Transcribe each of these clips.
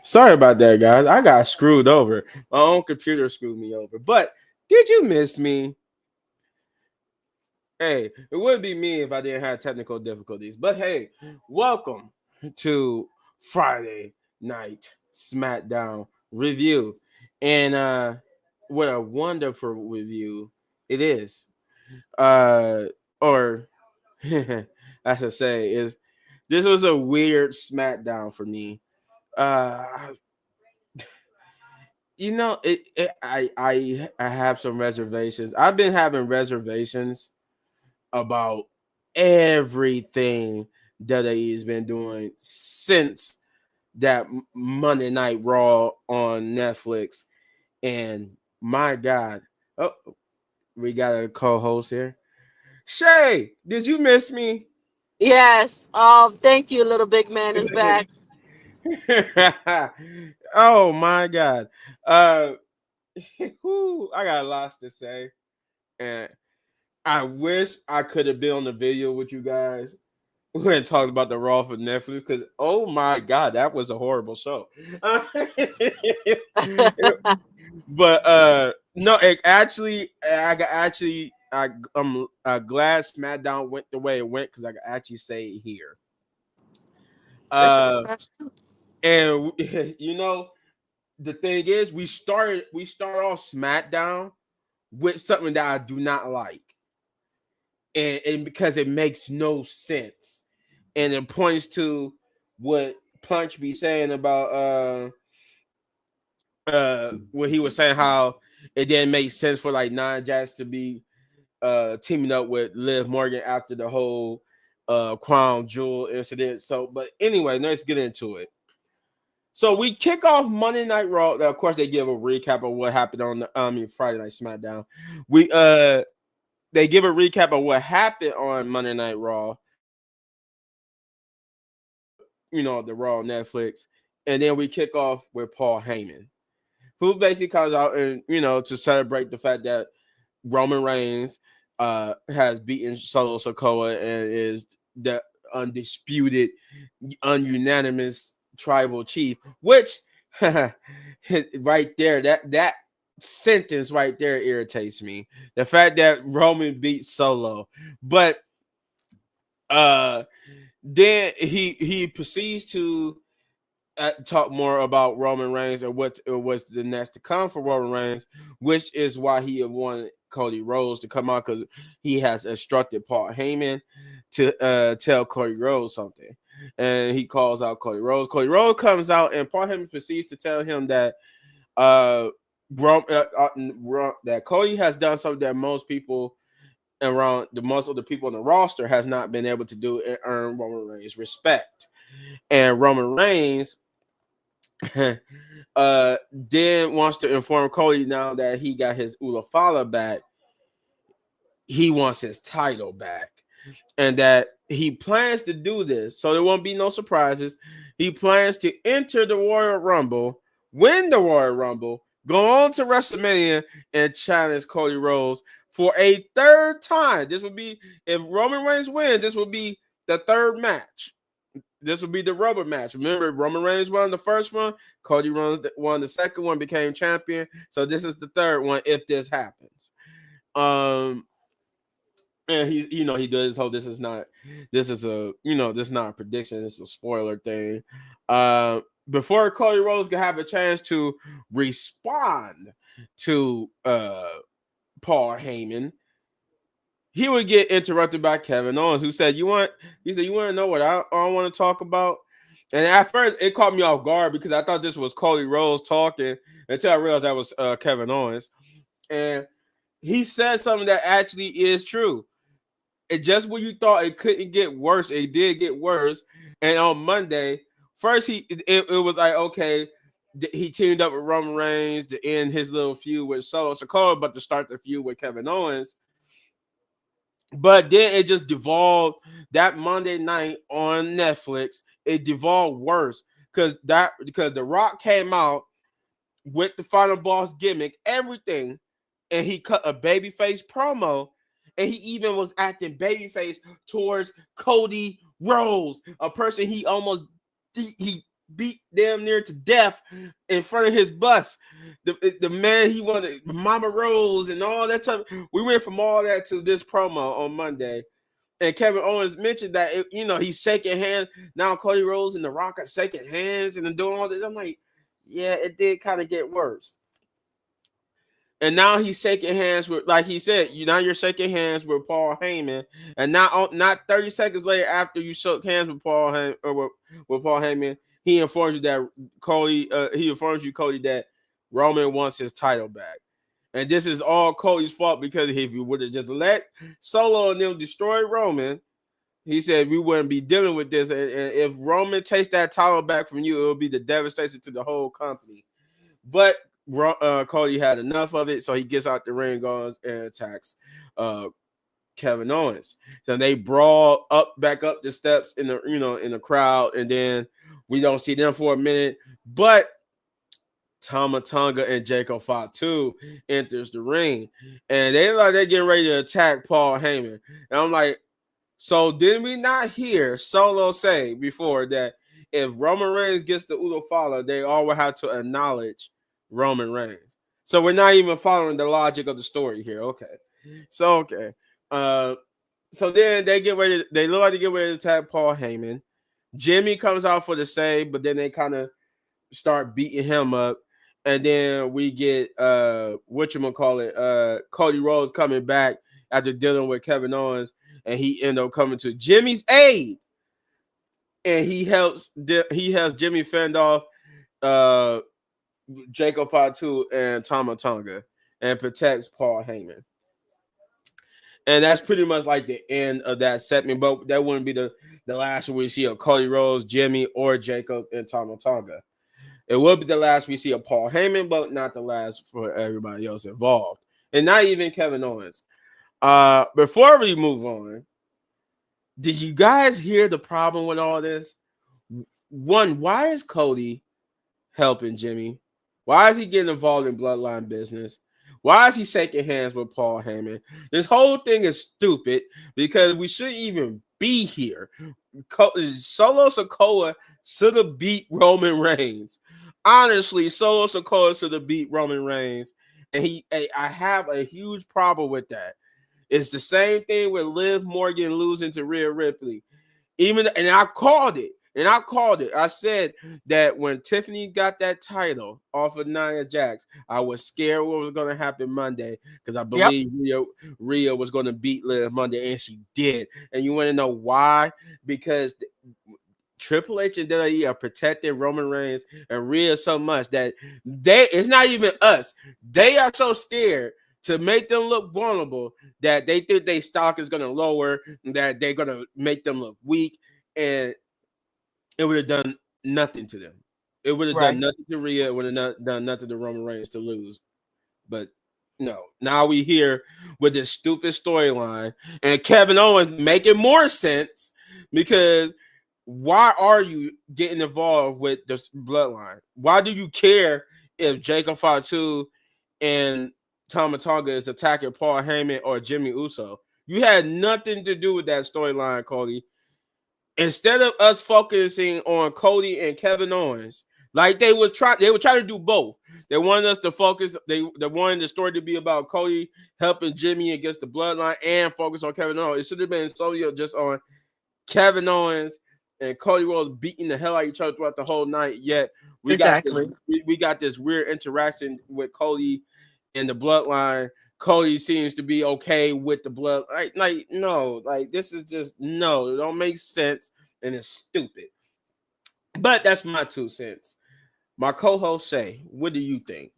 Sorry about that, guys. I got screwed over. My own computer screwed me over. But did you miss me? Hey, it wouldn't be me if I didn't have technical difficulties. But hey, welcome to Friday Night Smackdown review. And what a wonderful review it is. Or as I say, is this was a weird Smackdown for me. Uh I have some reservations. I've been having reservations about everything WWE has been doing since that Monday Night Raw on Netflix. And my God, oh, we got a co-host here. Shay, did you miss me? Yes. Thank you, little big man is back. Oh my God. Uh, I got lots to say, and I wish I could have been on the video with you guys when talked about the Raw for Netflix because oh my God, that was a horrible show. But no, it actually, I'm glad SmackDown went the way it went because I can actually say it here. Special Uh, session. and the thing is, we start off SmackDown with something that I do not like, and because it makes no sense, and it points to what Punch be saying about what he was saying how it didn't make sense for like Nia Jax to be teaming up with Liv Morgan after the whole Crown Jewel incident. So, but anyway, let's get into it. So we kick off Monday Night Raw. Of course, they give a recap of what happened on the Friday Night SmackDown. We they give a recap of what happened on Monday Night Raw. The Raw on Netflix, and then we kick off with Paul Heyman, who basically comes out and to celebrate the fact that Roman Reigns has beaten Solo Sikoa and is the undisputed, ununanimous tribal chief. Which right there, that sentence right there irritates me. The fact that Roman beat Solo, but uh, then he proceeds to talk more about Roman Reigns and what was the next to come for Roman Reigns, which is why he wanted Cody Rhodes to come out because he has instructed Paul Heyman to tell Cody Rhodes something. And he calls out Cody Rhodes. Cody Rhodes comes out and Paul Heyman proceeds to tell him that that Cody has done something that most people around most of the people on the roster has not been able to do and earn Roman Reigns' respect. And Roman Reigns then wants to inform Cody now that he got his Ulafala back, he wants his title back, and that he plans to do this so there won't be no surprises. He plans to enter the Royal Rumble, win the Royal Rumble, go on to WrestleMania, and challenge Cody Rhodes for a third time. This would be, if Roman Reigns wins, this would be the third match. This would be the rubber match. Remember, Roman Reigns won the first one. Cody won the second one, became champion. So this is the third one if this happens. And he does this whole this is not a prediction. This is a spoiler thing. Before Cody Rhodes can have a chance to respond to Paul Heyman, he would get interrupted by Kevin Owens, who said, "You want to know what I want to talk about?" And at first, it caught me off guard because I thought this was Cody Rhodes talking until I realized that was Kevin Owens, and he said something that actually is true. And just when you thought it couldn't get worse, it did get worse. And on Monday, first it was like, okay, he teamed up with Roman Reigns to end his little feud with Solo Sikoa, but to start the feud with Kevin Owens. But then it just devolved that Monday night on Netflix. It devolved worse because The Rock came out with the Final Boss gimmick, everything, and he cut a babyface promo, and he even was acting babyface towards Cody Rhodes, a person he beat damn near to death in front of his bus. The man he wanted, Mama Rose and all that stuff. We went from all that to this promo on Monday. And Kevin Owens mentioned that he's shaking hands now. Cody Rhodes and The Rock are shaking hands and doing all this. I'm like, yeah, it did kind of get worse. And now he's shaking hands with, like he said, now you're shaking hands with Paul Heyman, and not 30 seconds later after you shook hands with Paul Heyman, or with Paul Heyman, he informs you that Cody, that Roman wants his title back. And this is all Cody's fault, because if you would have just let Solo and them destroy Roman, he said we wouldn't be dealing with this. And if Roman takes that title back from you, it will be the devastation to the whole company. But Cody had enough of it, so he gets out the ring, goes and attacks Kevin Owens. So they brawl back up the steps in the crowd, and then we don't see them for a minute. But Tama Tonga and Jacob Fatu enters the ring, and they're getting ready to attack Paul Heyman. And I'm like, so did we not hear Solo say before that if Roman Reigns gets the Udofala, they all will have to acknowledge Roman Reigns? So we're not even following the logic of the story here. Okay. So then they look like they get ready to attack Paul Heyman. Jimmy comes out for the save, but then they kind of start beating him up. And then we get Cody Rhodes coming back after dealing with Kevin Owens, and he ended up coming to Jimmy's aid. And he helps Jimmy fend off Jacob Fatu and Tama Tonga and protects Paul Heyman. And that's pretty much like the end of that segment, but that wouldn't be the last we see of Cody Rhodes, Jimmy, or Jacob and Tama Tonga. It will be the last we see of Paul Heyman, but not the last for everybody else involved. And not even Kevin Owens. Before we move on, did you guys hear the problem with all this? One, why is Cody helping Jimmy? Why is he getting involved in bloodline business? Why is he shaking hands with Paul Heyman? This whole thing is stupid because we shouldn't even be here. Solo Sikoa should have beat Roman Reigns. Honestly, Solo Sikoa should have beat Roman Reigns. And I have a huge problem with that. It's the same thing with Liv Morgan losing to Rhea Ripley. And I called it. I said that when Tiffany got that title off of Nia Jax, I was scared what was going to happen Monday because I believe Rhea was going to beat Liv Monday, and she did. And you want to know why? Because Triple H and WWE are protecting Roman Reigns and Rhea so much that it's not even us. They are so scared to make them look vulnerable that they think their stock is going to lower, that they're going to make them look weak, and it would have done nothing to them. It would have done nothing to Rhea. It would have done nothing to Roman Reigns to lose. But no, now we here with this stupid storyline, and Kevin Owens making more sense because why are you getting involved with this bloodline? Why do you care if Jacob Fatu and Tama Tonga is attacking Paul Heyman or Jimmy Uso? You had nothing to do with that storyline, Cody. Instead of us focusing on Cody and Kevin Owens, like they were trying to do both. They wanted us to focus. They wanted the story to be about Cody helping Jimmy against the bloodline and focus on Kevin Owens. It should have been solely just on Kevin Owens and Cody Rhodes beating the hell out of each other throughout the whole night. Yet we got this weird interaction with Cody and the bloodline. Cody seems to be okay with the blood. This is just no, it don't make sense and it's stupid. But that's my 2 cents. My co-host Shay, what do you think?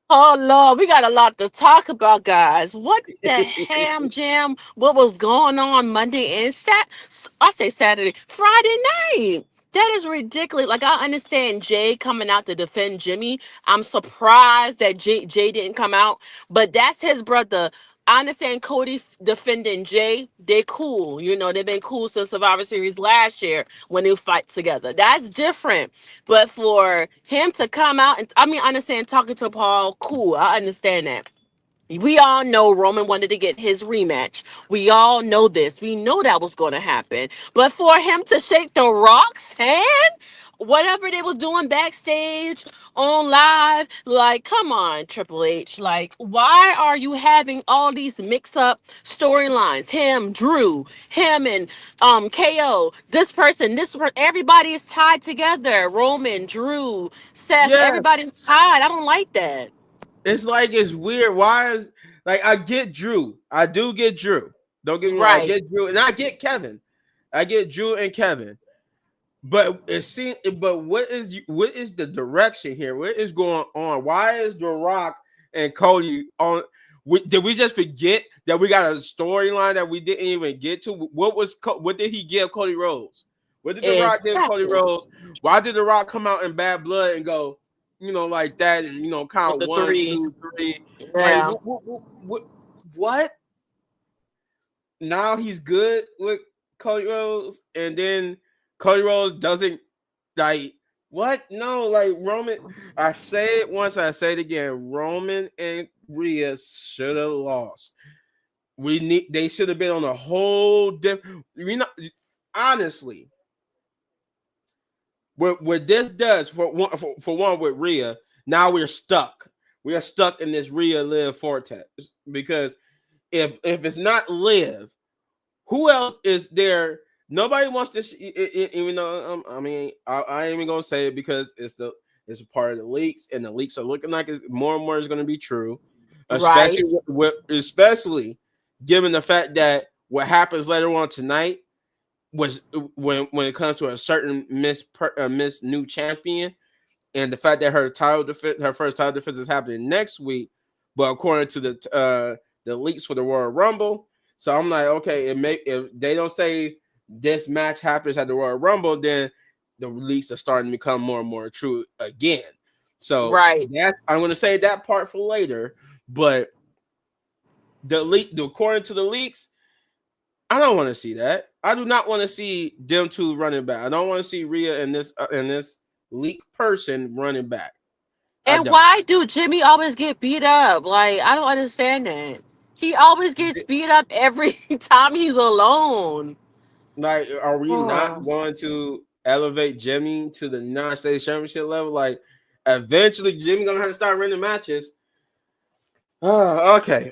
Oh Lord, we got a lot to talk about, guys. What the ham jam? What was going on Monday and Saturday, Friday night? That is ridiculous. Like, I understand Jay coming out to defend Jimmy. I'm surprised that Jay didn't come out, but that's his brother. I understand Cody defending Jay. They cool. They've been cool since Survivor Series last year when they fight together. That's different. But for him to come out, and I understand talking to Paul, cool. I understand that. We all know Roman wanted to get his rematch. We all know this. We know that was going to happen. But for him to shake The Rock's hand whatever they was doing backstage on live, like, come on, Triple H. Like, why are you having all these mix up storylines? Him, Drew, him and KO, everybody is tied together. Roman, Drew, Seth, Yeah, everybody's tied. I don't like that. it's like it's weird. Why is like I get Drew. I do get Drew. Don't get me wrong. I Right. get Drew and I get Kevin. I get Drew and Kevin. But it seems. But what is the direction here? What is going on? Why is The Rock and Cody on? Did we just forget that we got a storyline that we didn't even get to? What did he give Cody Rhodes? What did The Rock give Cody Exactly. Rhodes? Why did The Rock come out in Bad Blood and go, like that, and With count the one, three. two, three? Like Yeah. what? Now he's good with Cody Rhodes, and then Cody Rhodes doesn't like what? No, like Roman. I say it once, I say it again. Roman and Rhea should have lost. They should have been on a whole different. Honestly, what this does for one with Rhea, now we're stuck. We are stuck in this Rhea Liv vortex because if it's not Liv, who else is there? Nobody wants to, even though I ain't even gonna say it because it's a part of the leaks, and the leaks are looking like more and more is going to be true, especially Right. especially given the fact that what happens later on tonight was when it comes to a certain Miss New Champion, and the fact that her first title defense is happening next week, but according to the leaks for the Royal Rumble. So I'm like, okay, if they don't say this match happens at the Royal Rumble, then the leaks are starting to become more and more true again. So Right. I'm going to say that part for later, but according to the leaks, I don't want to see that. I do not want to see them two running back. I don't want to see Rhea and this leak person running back. I And don't. why do Jimmy always get beat up? Like, I don't understand that. He always gets beat up every time he's alone. Like, are we not Oh. going to elevate Jimmy to the United States Championship level? Like, eventually, Jimmy gonna have to start winning matches. Oh, okay.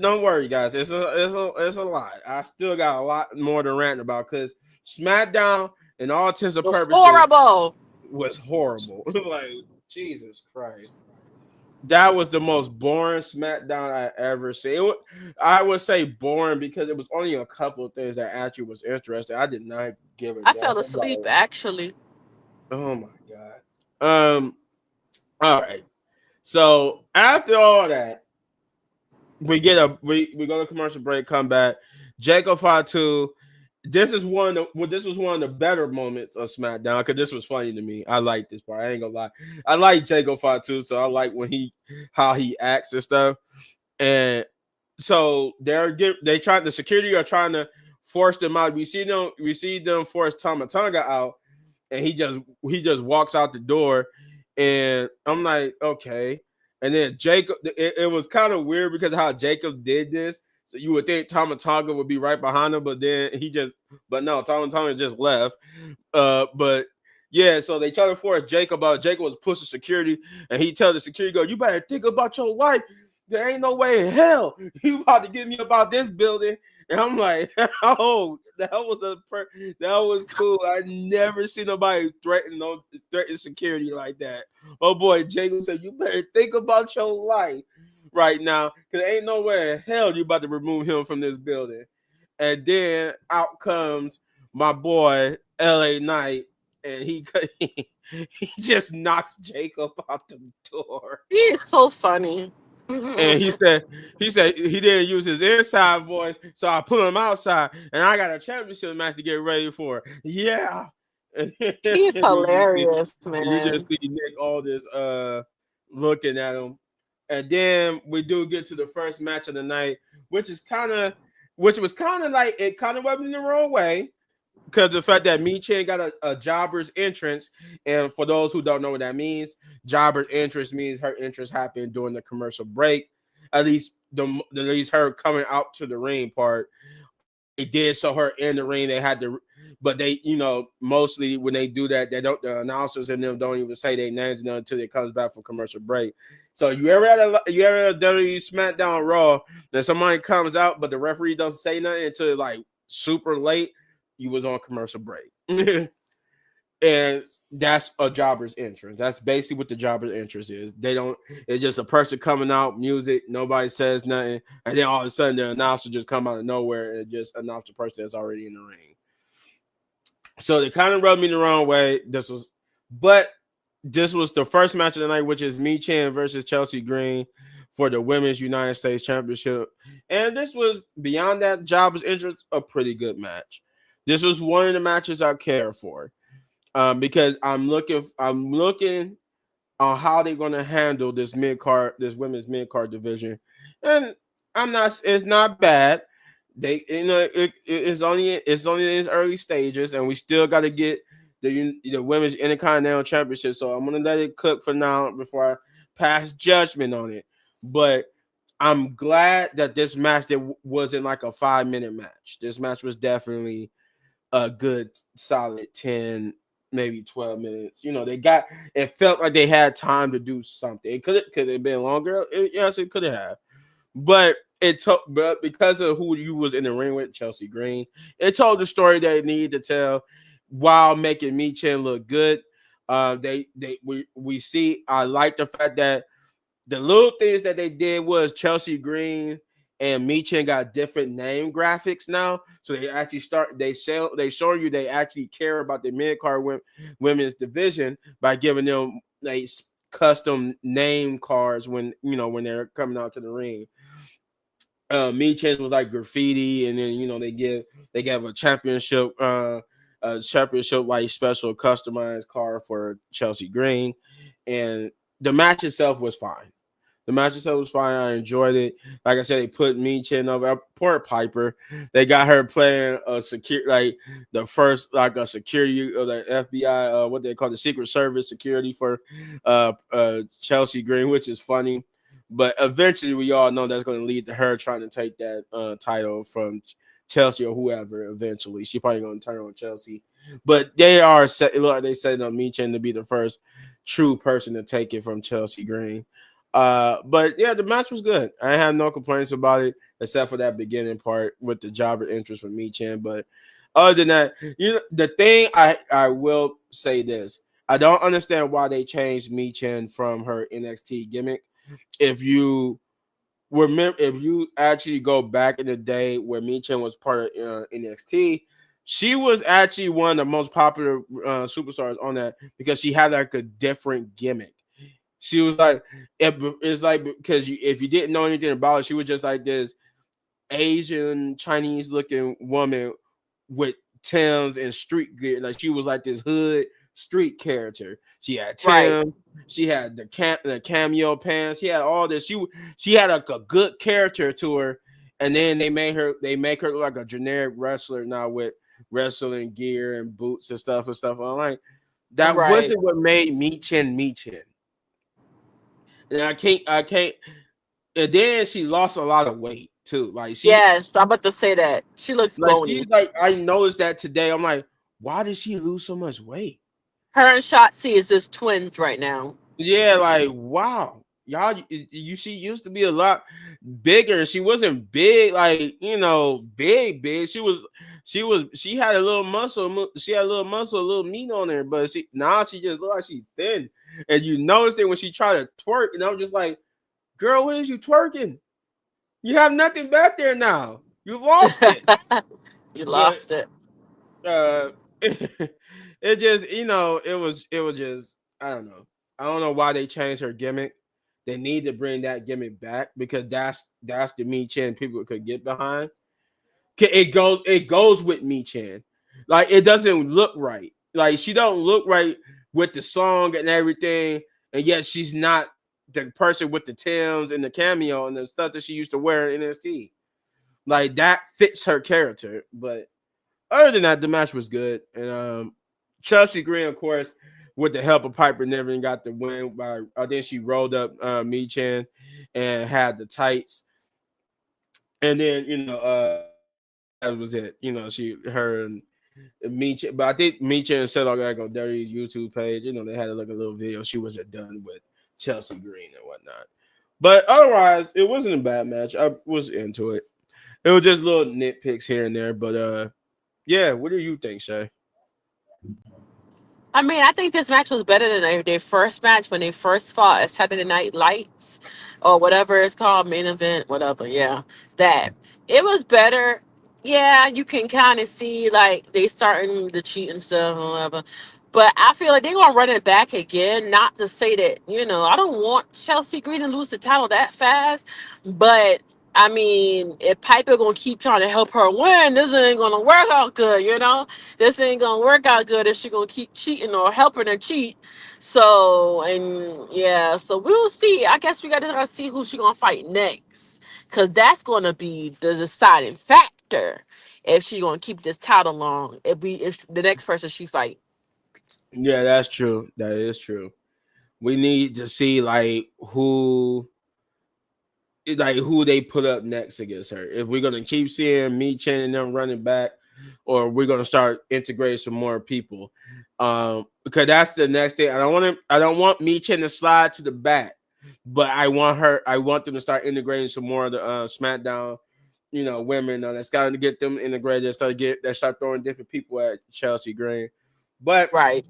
Don't worry, guys. It's a lot. I still got a lot more to rant about because Smackdown, in all intents and It was purposes, horrible. was horrible. Like, Jesus Christ. That was the most boring SmackDown I ever seen. I would say boring because it was only a couple of things that actually was interesting. I did not give a I damn fell about asleep, it. actually. Oh my god. All right. So after all that, we go to commercial break, come back. Jacob Fatu. This was one of the better moments of SmackDown because this was funny to me. I like this part. I ain't gonna lie. I like Jacob Fatu, so I like how he acts and stuff. And so the security are trying to force them out. We see them force Tama Tonga out, and he just walks out the door, and I'm like, okay. And then Jacob, it was kind of weird because of how Jacob did this. So you would think Tama Tonga would be right behind him, but no, Tama Tonga just left. But yeah, so they try to force Jacob out. Jacob was pushing security, and he tell the security guard, "You better think about your life. There ain't no way in hell you about to get me about this building." And I'm like, "Oh, that was cool. I never seen nobody threaten security like that." Oh boy, Jacob said, "You better think about your life right now, because ain't no way in hell you about to remove him from this building." And then out comes my boy LA Knight, and he just knocks Jacob out the door. He is so funny. And he said he didn't use his inside voice, so I put him outside, and I got a championship match to get ready for. Yeah. And He's hilarious, you man. just see Nick Aldis looking at him. And then we do get to the first match of the night, which was kind of like it kind of rubbed me the wrong way because the fact that Mi Chen got a jobber's entrance, and for those who don't know what that means, jobber's entrance means her entrance happened during the commercial break. At least her coming out to the ring part. it did show her in the ring. They had to, but they, mostly when they do that, they don't. The announcers and them don't even say their names until it comes back from commercial break. So you ever had a WWE SmackDown Raw, then somebody comes out, but the referee doesn't say nothing until like super late. You was on commercial break, and that's a jobber's entrance. That's basically what the jobber's entrance is. They don't. It's just a person coming out, music. Nobody says nothing, and then all of a sudden the announcer just come out of nowhere and just announce the person that's already in the ring. So they kind of rubbed me the wrong way. This was the first match of the night, which is Michin versus Chelsea Green for the Women's United States Championship. And this was, beyond that jobber's entrance, a pretty good match. This was one of the matches I care for. Because I'm looking on how they're going to handle this women's mid card division, and it's not bad. It's only in its early stages, and we still got to get the women's Intercontinental Championship. So I'm going to let it cook for now before I pass judgment on it. But I'm glad that this match wasn't like a 5-minute match. This match was definitely a good solid 10, maybe 12 minutes. It felt like they had time to do something. It could have been longer. Yes, it could have. But but because of who you was in the ring with, Chelsea Green, it told the story that it needed to tell while making Michin look good. We see. I like the fact that the little things that they did was Chelsea Green and Michin got different name graphics now. So they actually show you they actually care about the mid-card women's division by giving them custom name cards when they're coming out to the ring. Michin was like graffiti, and then they gave a championship like special customized card for Chelsea Green, and the match itself was fine. I enjoyed it. Like I said, they put Michin over. Poor Piper. They got her playing a security of the FBI, what they call the Secret Service security for Chelsea Green, which is funny. But eventually, we all know that's going to lead to her trying to take that title from Chelsea or whoever. Eventually, she's probably going to turn on Chelsea. But they set up Michin to be the first true person to take it from Chelsea Green. But yeah, the match was good. I had no complaints about it, except for that beginning part with the jobber interest from Michin. But other than that, the thing I will say this: I don't understand why they changed Michin from her NXT gimmick. If you actually go back in the day where Michin was part of NXT, she was actually one of the most popular superstars on that because she had like a different gimmick. She was like, it's like, because if you didn't know anything about it, she was just like this Asian Chinese looking woman with Tim's and street gear. Like she was like this hood street character. She had Tim, Right. she had the cameo pants, she had all this. She had like a good character to her, and then they make her look like a generic wrestler now with wrestling gear and boots and stuff. I'm like, that Right. wasn't what made Michin. And I can't. And then she lost a lot of weight too. Yes, I'm about to say that. She looks bony. I noticed that today. I'm like, why did she lose so much weight? Her and Shotzi is just twins right now. Yeah, like wow, y'all. She used to be a lot bigger. She wasn't big, like big. She had a little muscle. She had a little muscle, a little meat on her. But now she just look like she's thin. And you noticed it when she tried to twerk, and I was just like, girl, when is you twerking? You have nothing back there now. You lost it. You But lost it. it just it was just I don't know why they changed her gimmick. They need to bring that gimmick back because that's the Michin people could get behind. It goes with Michin. Like it doesn't look right. Like she don't look right with the song and everything, and yet she's not the person with the Tims and the cameo and the stuff that she used to wear in NXT. Like that fits her character. But other than that, the match was good. And Chelsea Green, of course, with the help of Piper, never got the win. I think she rolled up Michin and had the tights. And then that was it. You know, she her and Meech, but I think Meech and said like on Derry's YouTube page. You know, they had like a little video. She wasn't done with Chelsea Green and whatnot. But otherwise, it wasn't a bad match. I was into it. It was just little nitpicks here and there. But yeah. What do you think, Shay? I mean, I think this match was better than their first match when they first fought at Saturday Night Lights or whatever it's called, main event, whatever. Yeah, that it was better. Yeah, you can kind of see like they starting the cheat and stuff or whatever. But I feel like they're gonna run it back again. Not to say that I don't want Chelsea Green to lose the title that fast, but I mean, if Piper gonna keep trying to help her win, this ain't gonna work out good. This ain't gonna work out good if she gonna keep cheating or helping her cheat. So and yeah, so we'll see. I guess we gotta see who she gonna fight next, cause that's gonna be the deciding factor if she gonna keep this title long. If the next person she fight. Yeah, that's true. That is true. We need to see who they put up next against her. If we're gonna keep seeing me and them running back, or we're gonna start integrating some more people. Because that's the next thing. I don't want me to slide to the back, but I want them to start integrating some more of the Smackdown, women. That's got to get them integrated. Start throwing different people at Chelsea Green. But Right.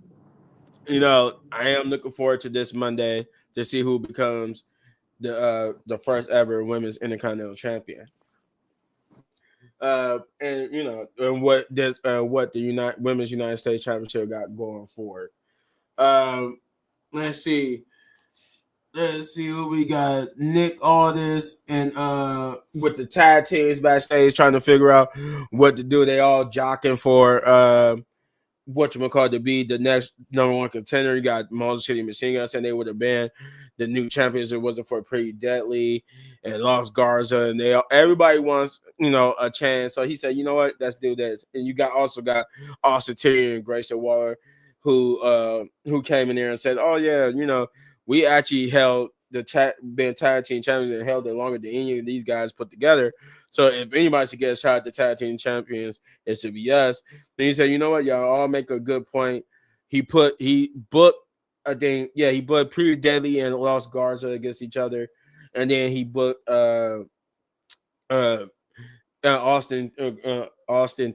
I am looking forward to this Monday to see who becomes the first ever women's Intercontinental Champion. And what the Women's United States Championship got going forward. Um, let's see. Let's see who we got. Nick Aldis and with the tag teams backstage trying to figure out what to do. They all jockeying for whatchamacallit to be the next number one contender. You got Motor City Machine Guns saying they would have been the new champions. It wasn't for Pretty Deadly and Los Garza, and everybody wants a chance. So he said, you know what, let's do this. And you also got Austin Theory and Grayson Waller, who came in there and said, oh yeah, we actually held been tag team champions and held it longer than any of these guys put together. So if anybody should get a shot at the tag team champions, it should be us. Then he said, you know what, y'all all make a good point. He booked, I think, yeah, he booked Pretty Deadly and Los Garza against each other. And then he booked Austin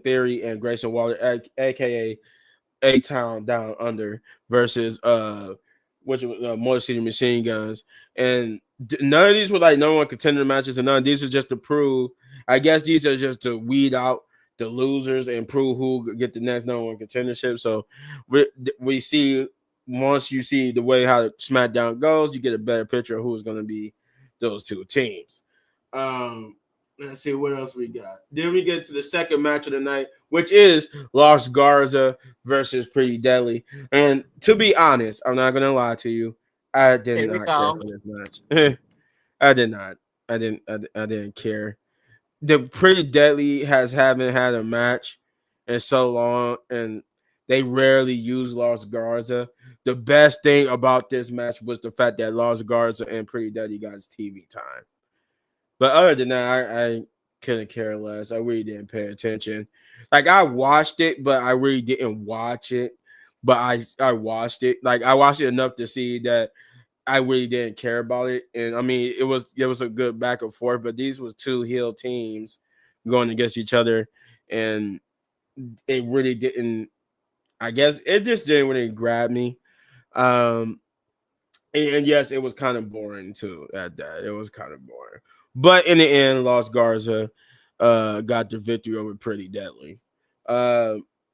Theory and Grayson Waller, aka A-Town Down Under versus Motor City Machine Guns. And none of these were like number one contender matches, and none of these are just to prove. I guess these are just to weed out the losers and prove who get the next number one contendership. So we see, once you see the way how SmackDown goes, you get a better picture of who's going to be those two teams. Let's see what else we got. Then we get to the second match of the night, which is Los Garza versus Pretty Deadly. And to be honest, I'm not gonna lie to you, I did Here we not care go. for this match. I did not. I didn't care. The Pretty Deadly haven't had a match in so long, and they rarely use Los Garza. The best thing about this match was the fact that Los Garza and Pretty Deadly got his TV time. But other than that, I couldn't care less. I really didn't pay attention. Like, I watched it, but I really didn't watch it. But I watched it. Like, I watched it enough to see that I really didn't care about it. And I mean, it was a good back and forth. But these was two heel teams going against each other, and it really didn't. I guess it just didn't really grab me. Um, and yes, it was kind of boring too. At that, it was kind of boring. But in the end, Los Garza got the victory over Pretty Deadly.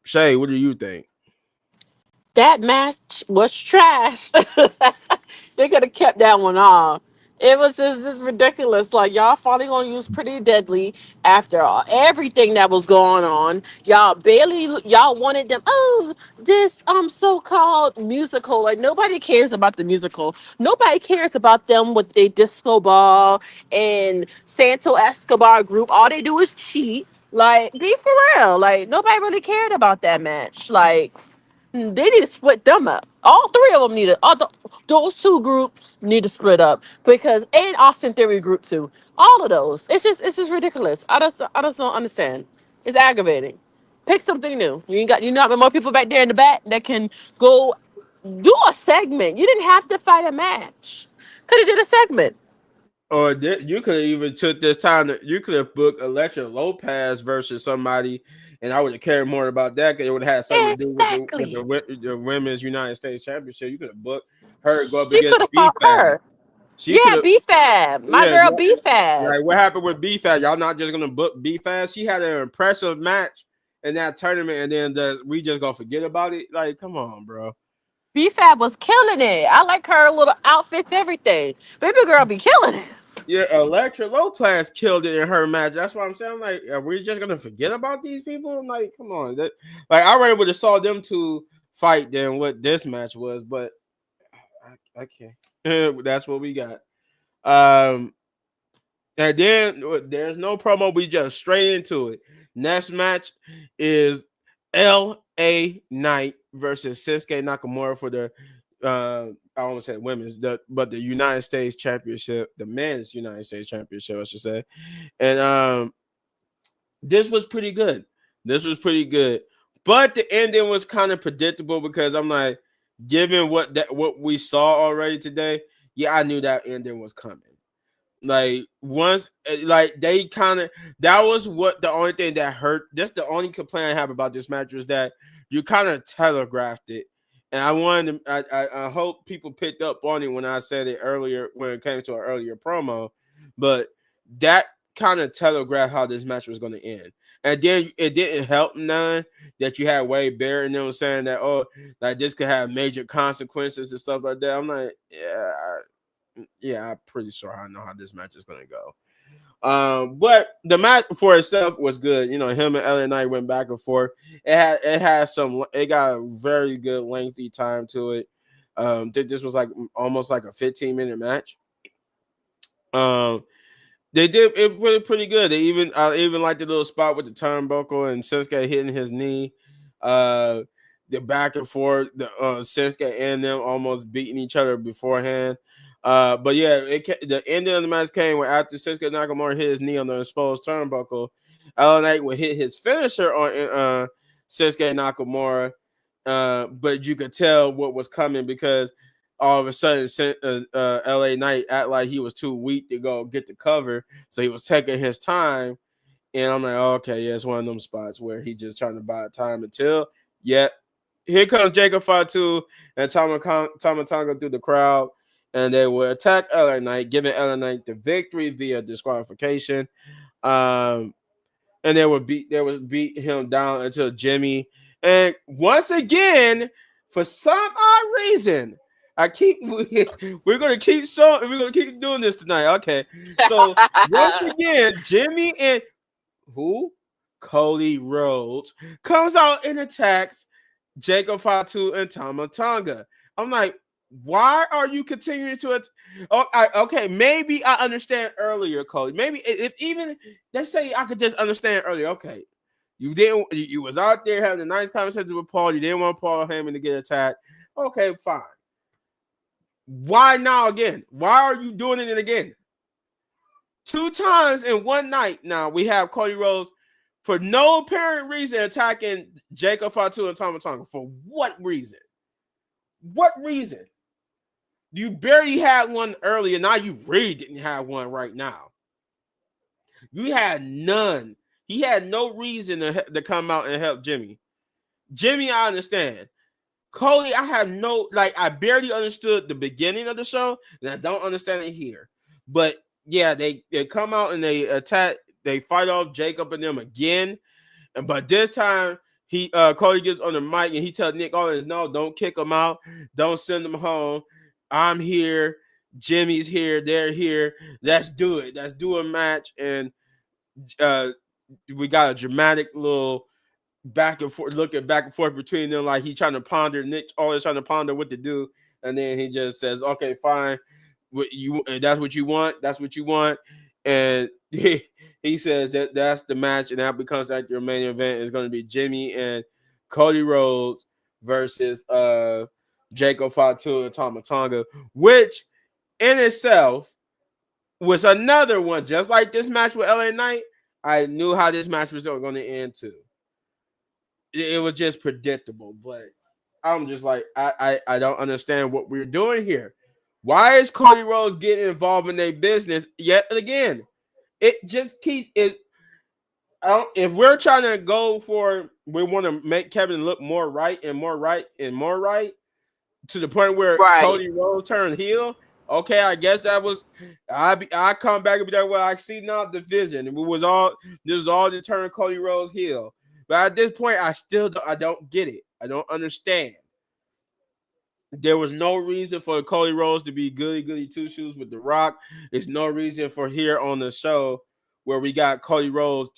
Shay, what do you think? That match was trash. They could have kept that one off. It was just ridiculous. Like, y'all finally gonna use Pretty Deadly after everything that was going on. Y'all wanted them. Oh, this so-called musical. Like, nobody cares about the musical. Nobody cares about them with their disco ball and Santo Escobar group. All they do is cheat. Like, be for real. Like, nobody really cared about that match. Like, they need to split them up. All three of them need to. Those two groups need to split up because and Austin Theory group too. All of those. It's just ridiculous. I just don't understand. It's aggravating. Pick something new. You ain't got you know more people back there in the back that can go do a segment. You didn't have to fight a match. Could have did a segment. Or you could have even took this time you could have booked Electra Lopez versus somebody, and I would have cared more about that because it would have had something to do with Exactly. the women's United States Championship. You could have booked her go up She against could have B fought Fab. her. She could Yeah, have, B Fab. My yeah, girl B Fab. like what happened with B Fab? Y'all not just gonna book B Fab? She had an impressive match in that tournament, and then we just gonna forget about it? Like, come on, bro. B Fab was killing it. I like her little outfits, everything. Baby girl be killing it. Yeah, Electra Lopez killed it in her match. That's why I'm saying, like, are we just gonna forget about these people? Like, come on, like I already would have saw them two fight than what this match was, but I can't. That's what we got. Um, and then there's no promo. We just straight into it. Next match is L.A. Knight versus Shinsuke Nakamura for the I almost said women's, but the United States Championship, the men's United States Championship, I should say. And this was pretty good. This was pretty good, but the ending was kind of predictable because I'm like, given what we saw already today, yeah, I knew that ending was coming. Like once, like they kind of that was what the only thing that hurt. That's the only complaint I have about this match was that you kind of telegraphed it, and I wanted to, I hope people picked up on it when I said it earlier when it came to an earlier promo, but that kind of telegraphed how this match was going to end. And then it didn't help none that you had Wade Barrett and them saying that, oh, like this could have major consequences and stuff like that. I'm like, yeah, I'm pretty sure I know how this match is going to go. But the match for itself was good. You know, him and LA Knight went back and forth. It got a very good lengthy time to it. This was like almost like a 15-minute match. They did it really pretty good. I even like the little spot with the turnbuckle and Shinsuke hitting his knee. The back and forth, the Shinsuke and them almost beating each other beforehand. But yeah, the ending of the match came when after Shinsuke Nakamura hit his knee on the exposed turnbuckle, LA Knight would hit his finisher on Shinsuke Nakamura. But you could tell what was coming because all of a sudden LA Knight act like he was too weak to go get the cover, so he was taking his time. And I'm like, oh, okay, yeah, it's one of them spots where he just trying to buy time until, yeah, here comes Jacob Fatu and Tama Tonga through the crowd, and they will attack LA Knight, giving LA Knight the victory via disqualification. And they would beat him down until Jimmy. And once again, for some odd reason, we're gonna keep showing, we're gonna keep doing this tonight. Okay, so once again, Jimmy and Cody Rhodes comes out and attacks Jacob Fatu and Tama Tonga. I'm like, why are you continuing to it? Okay, maybe I understand earlier, Cody. Maybe if even let's say I could just understand earlier. Okay, you was out there having a nice conversation with Paul. You didn't want Paul Heyman to get attacked. Okay, fine. Why now again? Why are you doing it again? 2 times in one night. Now we have Cody Rhodes for no apparent reason attacking Jacob Fatu and Tama Tonga. For what reason? What reason? You barely had one earlier. Now you really didn't have one right now. You had none. He had no reason to come out and help Jimmy. Jimmy, I understand. Cody, I have no, like, I barely understood the beginning of the show, and I don't understand it here. But yeah, they come out and they attack, they fight off Jacob and them again. But this time, Cody gets on the mic and he tells Nick Owens, no, don't kick him out. Don't send him home. I'm here. Jimmy's here. They're here. Let's do it. Let's do a match. And we got a dramatic little back and forth, looking back and forth between them, like he trying to ponder. Nick always trying to ponder what to do, and then he just says, "Okay, fine. That's what you want. That's what you want." And he says that's the match, and that becomes like your main event is going to be Jimmy and Cody Rhodes versus Jacob Fatu and Tama Tonga, which in itself was another one, just like this match with LA Knight. I knew how this match was going to end too. It was just predictable, but I'm just like, I don't understand what we're doing here. Why is Cody Rhodes getting involved in their business yet again? It just keeps it. If we're trying to go for, we want to make Kevin look more right and more right and more right to the point where Right. Cody Rhodes turned heel. Okay, I guess that was I come back and be like, well, I see now the vision. This was all to turn Cody Rhodes heel. But at this point, I don't get it. I don't understand. There was no reason for Cody Rhodes to be goody two shoes with The Rock. There's no reason for here on the show where we got Cody Rhodes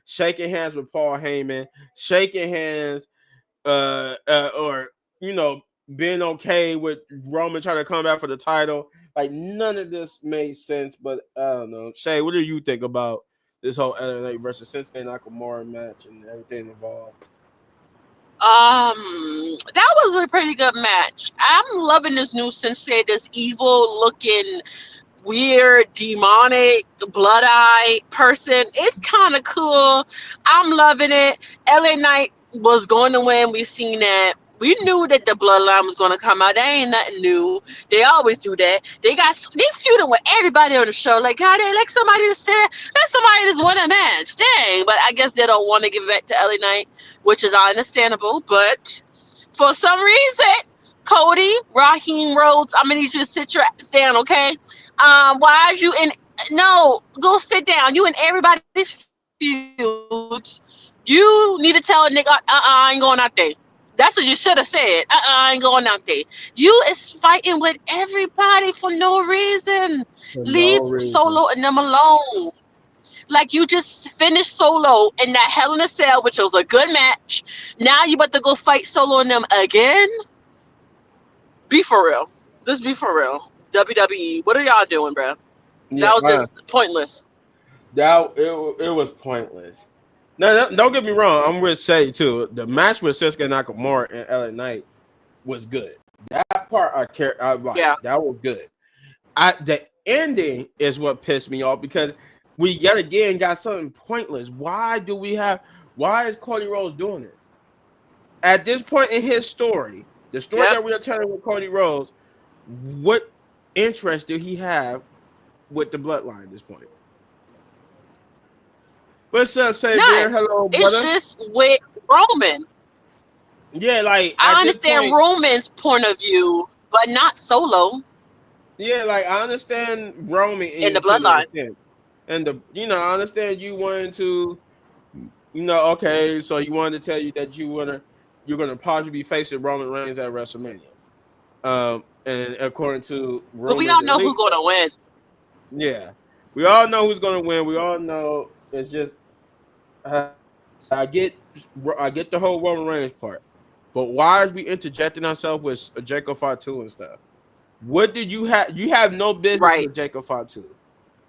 shaking hands with Paul Heyman, shaking hands, or being okay with Roman trying to come back for the title. Like, none of this made sense. But I don't know, Shay, what do you think about this whole LA versus Shinsuke Nakamura match and everything involved? That was a pretty good match. I'm loving this new Sensei, this evil looking, weird, demonic, blood eye person. It's kind of cool. I'm loving it. LA Knight was going to win. We seen that. We knew that the bloodline was going to come out. That ain't nothing new. They always do that. They feuding with everybody on the show. Like, God, they like somebody to say, let somebody just win a match. Dang. But I guess they don't want to give it back to LA Knight, which is understandable. But for some reason, Cody, Raheem Rhodes, I'm gonna need you to sit your ass down, okay? Why is you in? No, go sit down. You in everybody's feuds. You need to tell a nigga, I ain't going out there. That's what you should have said. I ain't going out there. You is fighting with everybody for no reason. For no Leave reason. Solo and them alone. Like, you just finished Solo in that Hell in a Cell, which was a good match. Now you about to go fight Solo and them again? Be for real. Let's be for real. WWE, what are y'all doing, bro? Yeah, That was just pointless. it was pointless. No, don't get me wrong. I'm going to say too, the match with Shinsuke Nakamura and LA Knight was good. That part I care. I like. Yeah. That was good. The ending is what pissed me off because we yet again got something pointless. Why is Cody Rhodes doing this? At this point in his story, the story Yep. that we are telling with Cody Rhodes, what interest did he have with the bloodline at this point? What's up, Savior? None. Hello, It's brother. just with Roman. Yeah, like I at this understand point, Roman's point of view, but not Solo yeah, like I understand Roman in the to an bloodline. extent, and I understand you wanting to, okay, so you wanted to tell you that you're gonna possibly be facing Roman Reigns at WrestleMania, and according to But we rumors all and know who's leaks, going to win. yeah, we all know who's gonna win. We all know it's just uh, I get the whole Roman Reigns part, but why is we interjecting ourselves with Jacob Fatu and stuff? What did you have? You have no business Right. with Jacob Fatu.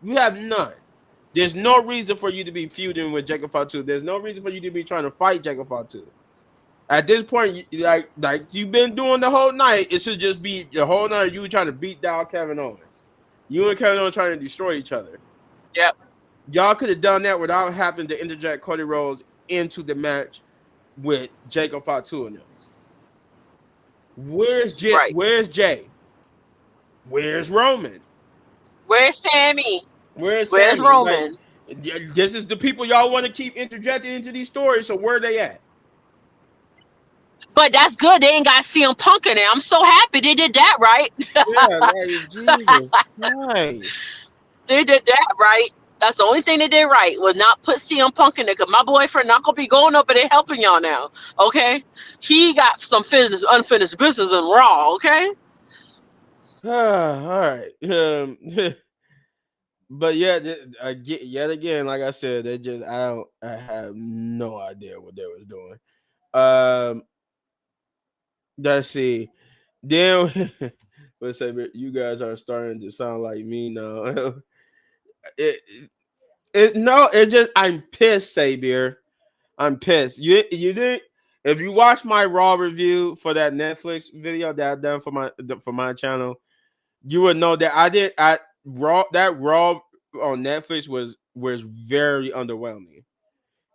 You have none. There's no reason for you to be feuding with Jacob Fatu. There's no reason for you to be trying to fight Jacob Fatu. At this point, like you've been doing the whole night, it should just be the whole night you trying to beat down Kevin Owens. You and Kevin Owens trying to destroy each other. Yep. Y'all could have done that without having to interject Cody Rhodes into the match with Jacob Fatu and them. Where's Jay? Right. Where's Jay? Where's Roman? Where's Sammy? Where's Where's Sammy? Roman? Like, this is the people y'all want to keep interjecting into these stories. So where they at? But that's good. They ain't got CM Punk in there. I'm so happy they did that right. Yeah, like Jesus Christ. They did that right. That's the only thing they did right, was not put CM Punk in there. Cause my boyfriend not gonna be going up and they helping y'all now. Okay, he got some unfinished business in Raw. Okay. All right. But yeah, I get yet again, like I said, I have no idea what they was doing. Let's see. Then let's say you guys are starting to sound like me now. It's just I'm pissed, Sabier. I'm pissed. You didn't. If you watch my Raw review for that Netflix video that I've done for my channel, you would know that I Raw on Netflix was was very underwhelming,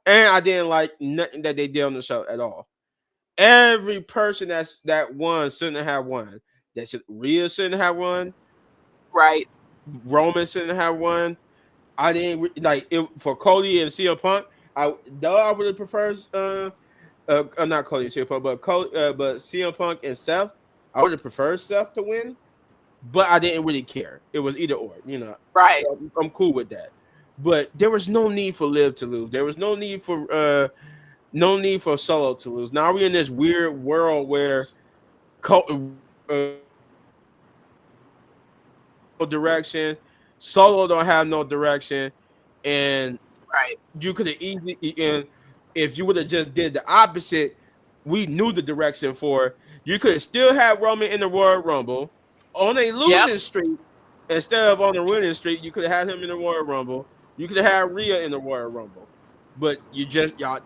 and I didn't like nothing that they did on the show at all. Every person that won shouldn't have won. Rhea shouldn't have won. Right. Roman shouldn't have won. I didn't like it for Cody and CM Punk. I would have preferred not Cody and CM Punk, but CM Punk and Seth. I would have preferred Seth to win, but I didn't really care. It was either or, Right. I'm cool with that. But there was no need for Liv to lose. There was no need for Solo to lose. Now we're in this weird world where direction, Solo don't have no direction, and Right. you could have easily, and if you would have just did the opposite, we knew the direction for. You could have still had Roman in the Royal Rumble on a Yep. losing streak instead of on a winning streak. You could have had him in the Royal Rumble. You could have had Rhea in the Royal Rumble, but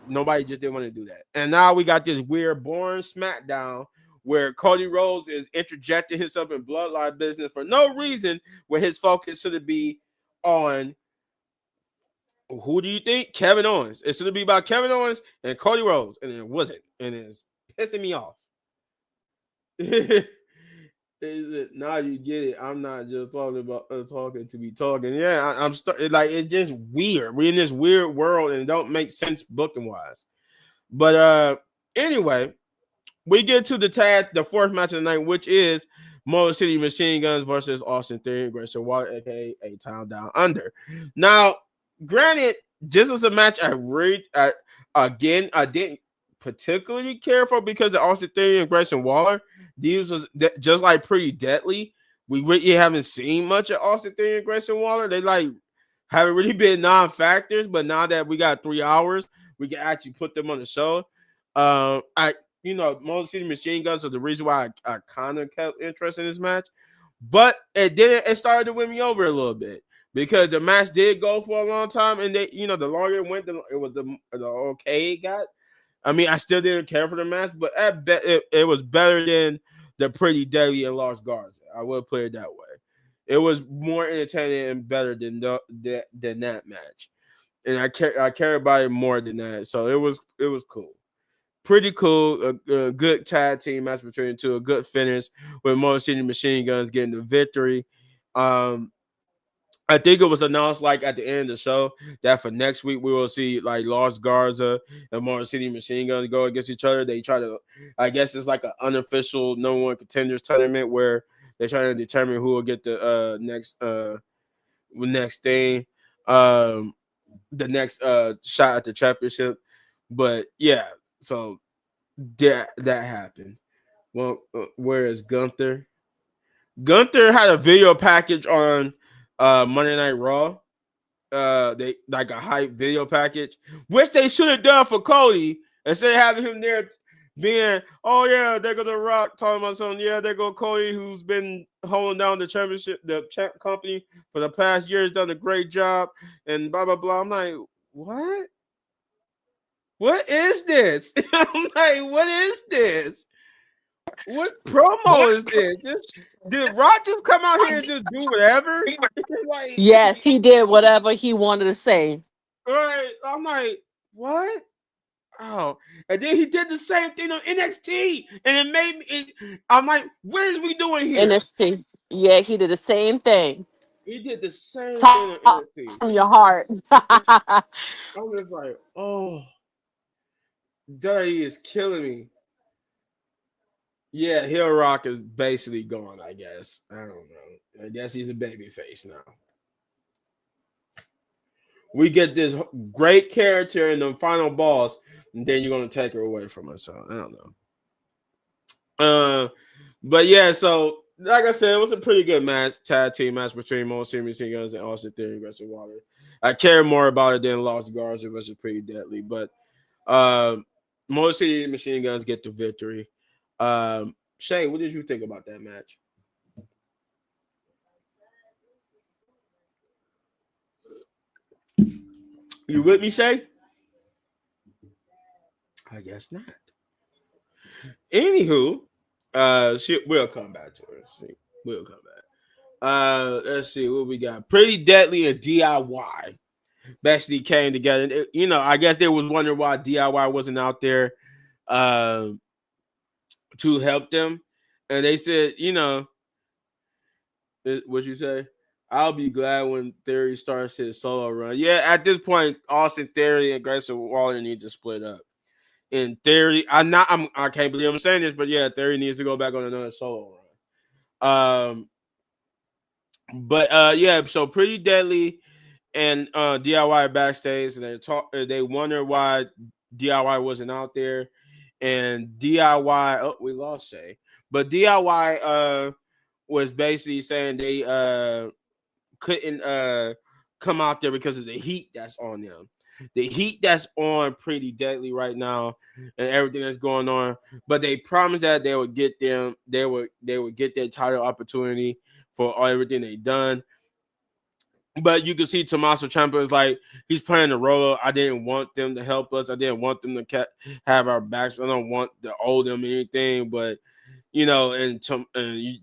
nobody just didn't want to do that. And now we got this weird, boring SmackDown where Cody Rhodes is interjecting himself in bloodline business for no reason, where his focus should be on who do you think? Kevin Owens. It should be about Kevin Owens and Cody Rhodes, and it wasn't, and it's pissing me off. Is it now you get it? I'm not just talking about talking to be talking. Yeah, I'm starting like it's just weird. We're in this weird world and it don't make sense booking wise. But anyway, we get to the fourth match of the night, which is Motor City Machine Guns versus Austin Theory and Grayson Waller, aka A Town Down Under. Now, granted, this was a match I didn't particularly care for because of Austin Theory and Grayson Waller. These was just like pretty deadly. We really haven't seen much of Austin Theory and Grayson Waller. They like haven't really been non-factors, but now that we got 3 hours, we can actually put them on the show. Motor City Machine Guns are the reason why I kind of kept interest in this match, but it started to win me over a little bit because the match did go for a long time, and the longer it went, it was the okay it got. I mean, I still didn't care for the match, but it was better than the Pretty Deadly and Lost Garza. I will put it that way. It was more entertaining and better than that match, and I care about it more than that. So it was cool. Pretty cool, a good tag team match between the two, a good finish with Motor City Machine Guns getting the victory. I think it was announced like at the end of the show that for next week we will see like Lost Garza and Motor City Machine Guns go against each other. They try to, I guess it's like an unofficial number one contenders tournament where they're trying to determine who will get the next thing, the next shot at the championship. But yeah, so that happened. Well, where is Gunther? Gunther had a video package on Monday Night Raw. They like a hype video package, which they should have done for Cody instead of having him there being, oh yeah, they're gonna rock, talking about something. Yeah, there go Cody, who's been holding down the championship, the champ company for the past years, done a great job, and blah blah blah. I'm like, what? What is this? I'm like, what is this? What promo is this? Did Rock just come out here and just do whatever? Like, Yes, he did whatever he wanted to say. right? I'm like, what? Oh, and then he did the same thing on NXT, and it made me. I'm like, what is we doing here? NXT. Yeah, he did the same thing. He did the same thing on Talk NXT. from your heart. I was like, oh, Daddy is killing me. Yeah, Hill Rock is basically gone, I guess. I don't know. I guess he's a baby face now. We get this great character in the final boss, and then you're gonna take her away from us. So I don't know. But yeah, so like I said, it was a pretty good tag team match between Motor City Machine Guns and Austin Theory and Grayson Waller. I care more about it than Lost Garza versus Pretty Deadly, but Motor City Machine Guns get the victory. Shane, what did you think about that match? You with me, Shay? I guess not. Anywho, we'll come back to her. We'll come back. Let's see what we got. Pretty Deadly and DIY. basically came together. I guess they was wondering why DIY wasn't out there um, to help them, and they said, what you say? I'll be glad when Theory starts his solo run. Yeah, at this point, Austin Theory and Grayson Waller need to split up. In theory, I can't believe I'm saying this, but yeah, Theory needs to go back on another solo run. But yeah, so Pretty Deadly and DIY backstage, and they wonder why DIY wasn't out there, and DIY. Oh, we lost Shay, but DIY was basically saying they couldn't come out there because of the heat that's on them. The heat that's on Pretty Deadly right now and everything that's going on. But they promised that they would get their title opportunity for everything they've done. But you can see Tommaso Ciampa is like, he's playing the role. I didn't want them to help us. I didn't want them to have our backs. I don't want to owe them anything. But, and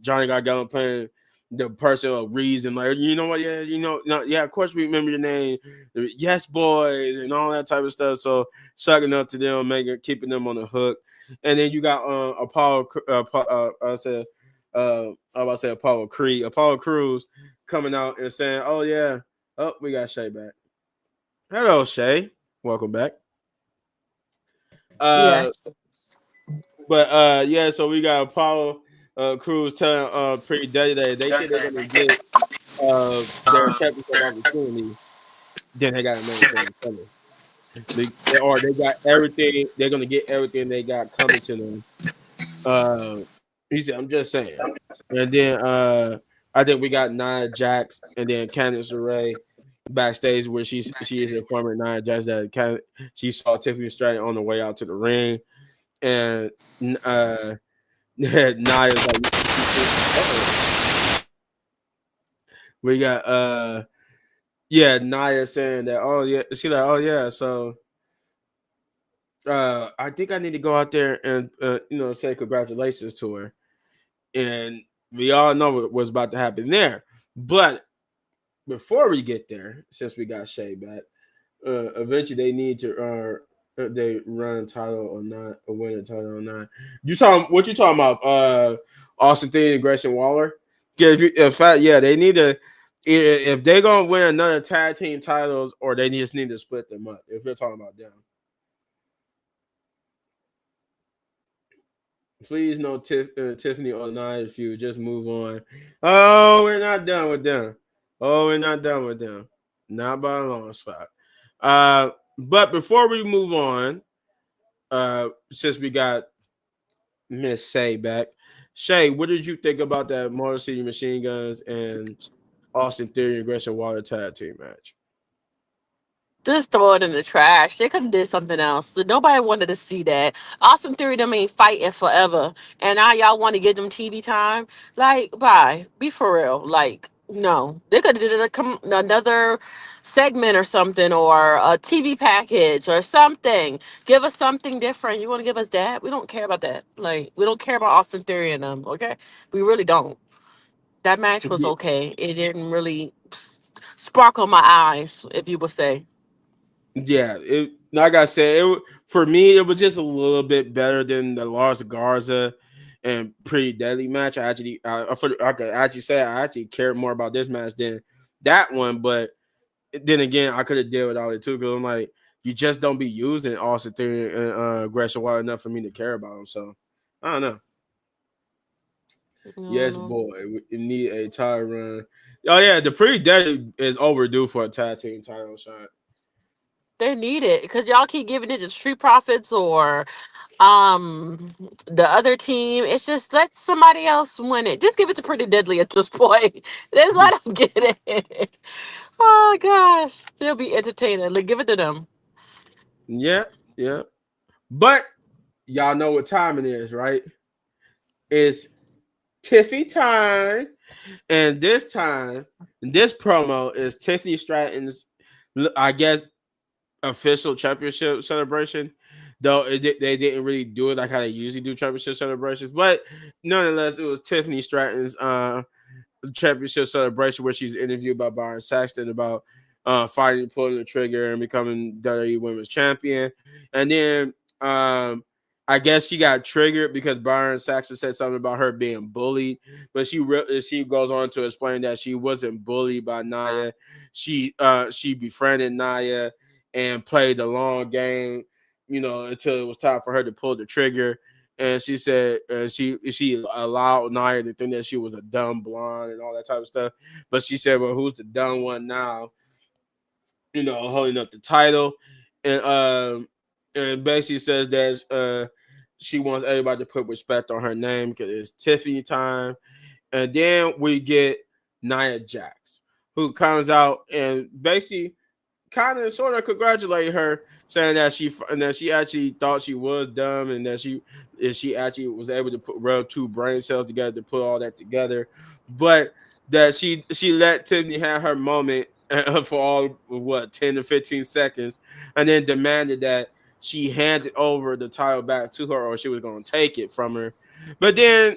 Johnny Gargano playing the person of reason, like, you know what, yeah, of course we remember your name, yes boys, and all that type of stuff. So sucking up to them, keeping them on the hook. And then you got Apollo Crews coming out and saying, oh yeah, we got Shay back. Hello Shay, welcome back. Yes. But yeah, so we got Apollo Crews telling Pretty Deadly that they think they're gonna get their technical opportunity, then they got another thing coming. Or they got everything, they're gonna get everything they got coming to them. He said, I'm just saying. And then I think we got Nia Jax and then Candice LeRae backstage where she is informing Nia Jax that she saw Tiffany Stratton on the way out to the ring. And Nia's like, we got Nia saying that, oh yeah, she like, oh yeah, so I think I need to go out there and say congratulations to her. And we all know what's about to happen there. But before we get there, since we got Shay back, eventually they need to they run a title or not, or win a title or not. What you talking about? Austin Theory and Grayson Waller? Yeah, they need to, if they're gonna win another tag team titles, or they just need to split them up. If you're talking about them, please no Tiffany or Nia feud. Just move on. Oh, we're not done with them. Not by a long shot. But before we move on, since we got Miss Shay back, Shay, what did you think about that Motor City Machine Guns and Austin Theory and Grayson Waller tag team match? Just throw it in the trash. They could have did something else. Nobody wanted to see that. Awesome Theory them ain't fighting forever. And now y'all want to give them TV time? Like, bye. Be for real. Like, no. They could have did another segment or something, or a TV package or something. Give us something different. You want to give us that? We don't care about that. Like, we don't care about Austin Theory and them, okay? We really don't. That match was okay. It didn't really sparkle my eyes, if you would say. Yeah, like I said, for me it was just a little bit better than the Lars Garza and Pretty Deadly match. I could actually say I actually cared more about this match than that one, but then again, I could have dealt with all it too, because I'm like, you just don't be using Austin Theory and Grayson Waller enough for me to care about them. So I don't know. Yes, boy, we need a title run. Oh yeah, the Pretty Deadly is overdue for a tag team title shot. They need it because y'all keep giving it to Street Profits or the other team. It's just let somebody else win it. Just give it to Pretty Deadly at this point. Just let them get it. Oh gosh, they'll be entertaining. Like, give it to them. Yeah. But y'all know what time it is, right? It's Tiffy time. And this time, this promo is Tiffany Stratton's, I guess, official championship celebration. Though they didn't really do it like how they usually do championship celebrations. But nonetheless, it was Tiffany Stratton's championship celebration where she's interviewed by Byron Saxton about fighting, pulling the trigger, and becoming WWE Women's Champion. And then I guess she got triggered because Byron Saxton said something about her being bullied, but she goes on to explain that she wasn't bullied by Nia. She befriended Nia and played the long game, until it was time for her to pull the trigger. And she said she allowed Nia to think that she was a dumb blonde and all that type of stuff. But she said, "Well, who's the dumb one now?" Holding up the title, and basically says that she wants everybody to put respect on her name because it's Tiffany time. And then we get Nia Jax, who comes out and basically kind of sort of congratulate her, saying that she actually thought she was dumb and that she actually was able to rub two brain cells together to put all that together, but that she let Tiffany have her moment for all 10 to 15 seconds, and then demanded that she handed over the title back to her or she was going to take it from her. But then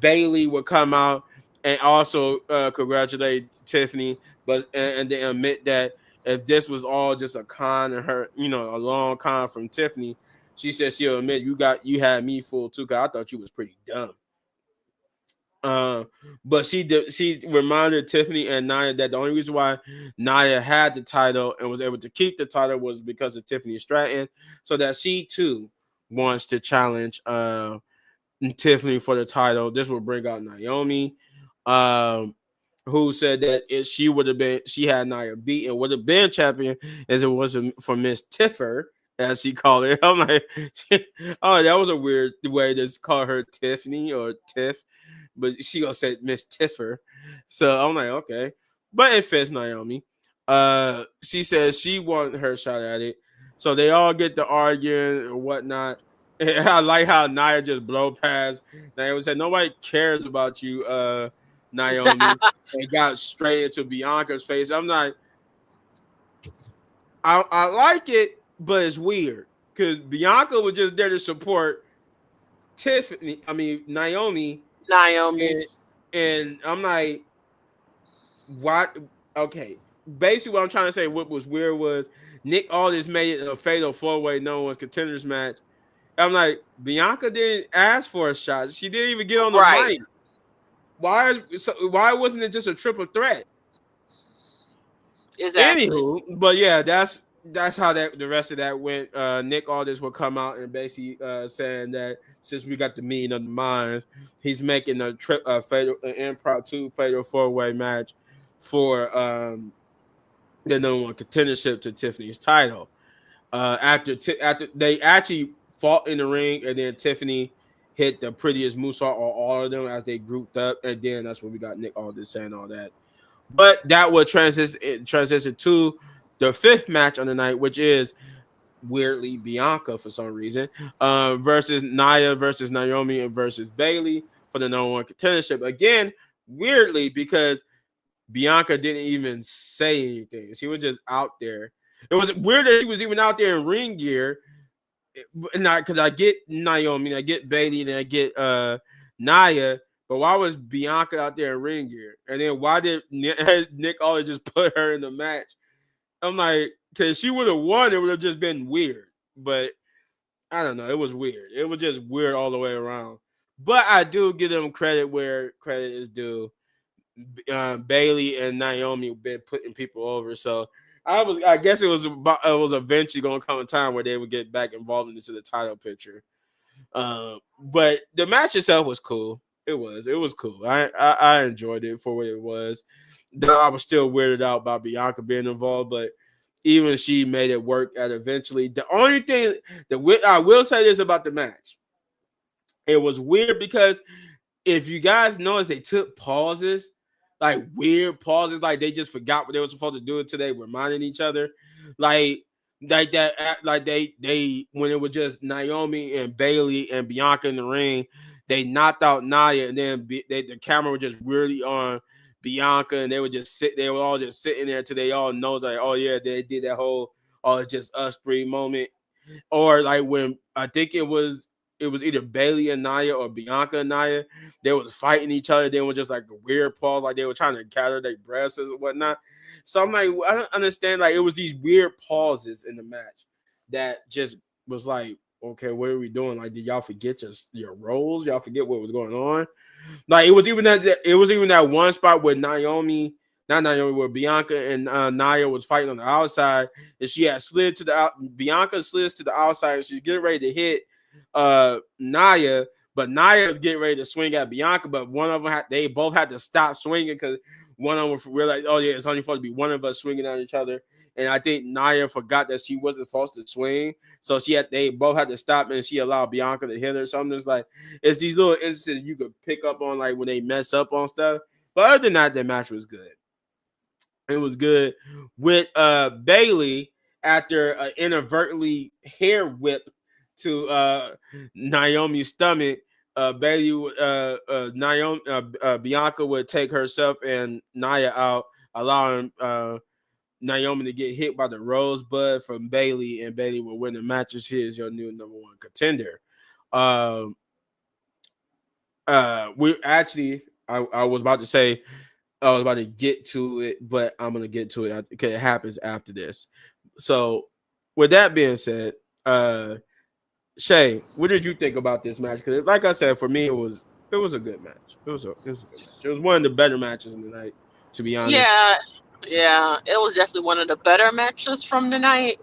Bailey would come out and also congratulate Tiffany, but and then admit that if this was all just a con and her, a long con from Tiffany, she said she'll admit you had me fooled too, because I thought you was pretty dumb. But she reminded Tiffany and Nia that the only reason why Nia had the title and was able to keep the title was because of Tiffany Stratton, so that she too wants to challenge Tiffany for the title. This will bring out Naomi, who said that if she had Nia beat and would have been champion as it wasn't for Miss Tiffer, as she called it. I'm like, oh, that was a weird way to call her Tiffany or Tiff, but she gonna say Miss Tiffer. So I'm like, okay, but it fits Naomi. She says she wanted her shot at it, so they all get to arguing and whatnot. And I like how Nia just blow past. Naomi said, "Nobody cares about you, Naomi," and got straight into Bianca's face. I'm like, I like it, but it's weird because Bianca was just there to support Tiffany. I mean Naomi. And I'm like, what? Okay, basically what I'm trying to say, what was weird was Nick Aldis made it a fatal 4-way no one's contenders match. I'm like, Bianca didn't ask for a shot. She didn't even get on the mic. Why wasn't it just a triple threat? Exactly. Anywho, but yeah, that's how the rest of that went. Nick Aldis will come out and basically saying that since we got the meeting of the minds, he's making an impromptu fatal 4-way match for the number one contendership to Tiffany's title. After they actually fought in the ring, and then Tiffany hit the prettiest moonsault on all of them as they grouped up, and then that's when we got Nick Aldis saying all that. But that would transition to the fifth match on the night, which is weirdly Bianca for some reason, versus Nia versus Naomi and versus Bailey for the number one contendership. Again, weirdly, because Bianca didn't even say anything. She was just out there. It was weird that she was even out there in ring gear. Not because I get Naomi, I get Bailey, and I get Nia. But why was Bianca out there in ring gear? And then why did Nick always just put her in the match? I'm like, because she would have won, it would have just been weird. But I don't know. It was weird. It was just weird all the way around. But I do give them credit where credit is due. Bailey and Naomi have been putting people over. So I guess it was eventually going to come a time where they would get back involved into the title picture. But the match itself was cool. It was cool. I enjoyed it for what it was. Though I was still weirded out by Bianca being involved, but even she made it work at eventually. The only thing that I will say this about the match, it was weird because if you guys notice, they took pauses, like weird pauses, like they just forgot what they were supposed to do until they reminded each other, like that, like they when it was just Naomi and Bailey and Bianca in the ring, they knocked out Nia, and then the camera was just really on Bianca, and they would all just sitting there until they all knows like, oh yeah, they did that whole it's just us three moment, or like when I think it was either Bailey and Nia or Bianca and Nia, they was fighting each other. They were just like a weird pause, like they were trying to gather their breaths and whatnot. So I'm like, I don't understand. Like, it was these weird pauses in the match that just was like, okay, what are we doing? Like, did y'all forget your roles? Y'all forget what was going on? Like, it was even that one spot where not Naomi, where Bianca and Nia was fighting on the outside, and she had slid to the Bianca slids to the outside, and she's getting ready to hit Nia, but Nia was getting ready to swing at Bianca, but one of them they both had to stop swinging because one of them realized, oh yeah, it's only supposed to be one of us swinging at each other, and I think Nia forgot that she wasn't supposed to swing, so they both had to stop, and she allowed Bianca to hit her. So I'm just like, it's these little instances you could pick up on, like when they mess up on stuff. But other than that, the match was good. It was good with Bailey after an inadvertently hair whip to Naomi's stomach. Bianca would take herself and Nia out, allowing Naomi to get hit by the rosebud from Bailey, and Bailey will win the match. She is your new number one contender. We actually, I was about to say, I was about to get to it, but I'm gonna get to it because it happens after this. So, with that being said, Shay, what did you think about this match? Because, like I said, for me, it was a good match. It was a good match. It was one of the better matches in the night, to be honest. Yeah, yeah, it was definitely one of the better matches from the night.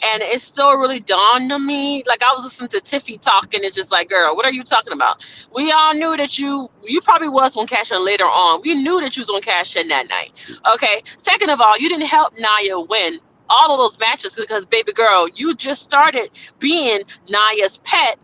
And it still really dawned on me. Like I was listening to Tiffy talking, it's just like, girl, what are you talking about? We all knew that you probably was gonna cash in later on. We knew that you was gonna cash in that night. Okay. Second of all, you didn't help Naya win all of those matches because baby girl, you just started being Naya's pet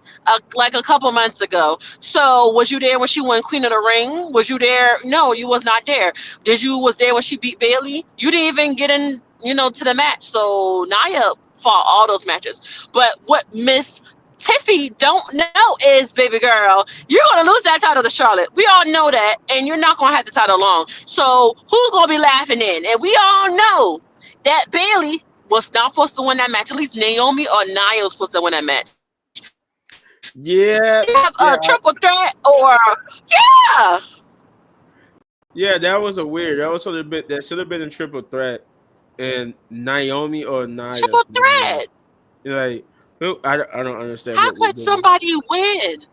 like a couple months ago. So was you there when she won Queen of the Ring? Was you there? No, you was not there. Did you was there when she beat Bailey? You didn't even get in, to the match. So Naya fought all those matches. But what Miss Tiffy don't know is, baby girl, you're gonna lose that title to Charlotte. We all know that, and you're not gonna have the title long. So who's gonna be laughing in? And we all know that Bailey was not supposed to win that match. At least Naomi or Nia was supposed to win that match. Yeah, They have yeah, a triple threat, or yeah, yeah. That was a weird. That was a little bit. That should have been a triple threat, and Naomi or Nia. triple threat. Like, I don't understand How what we're could doing. somebody win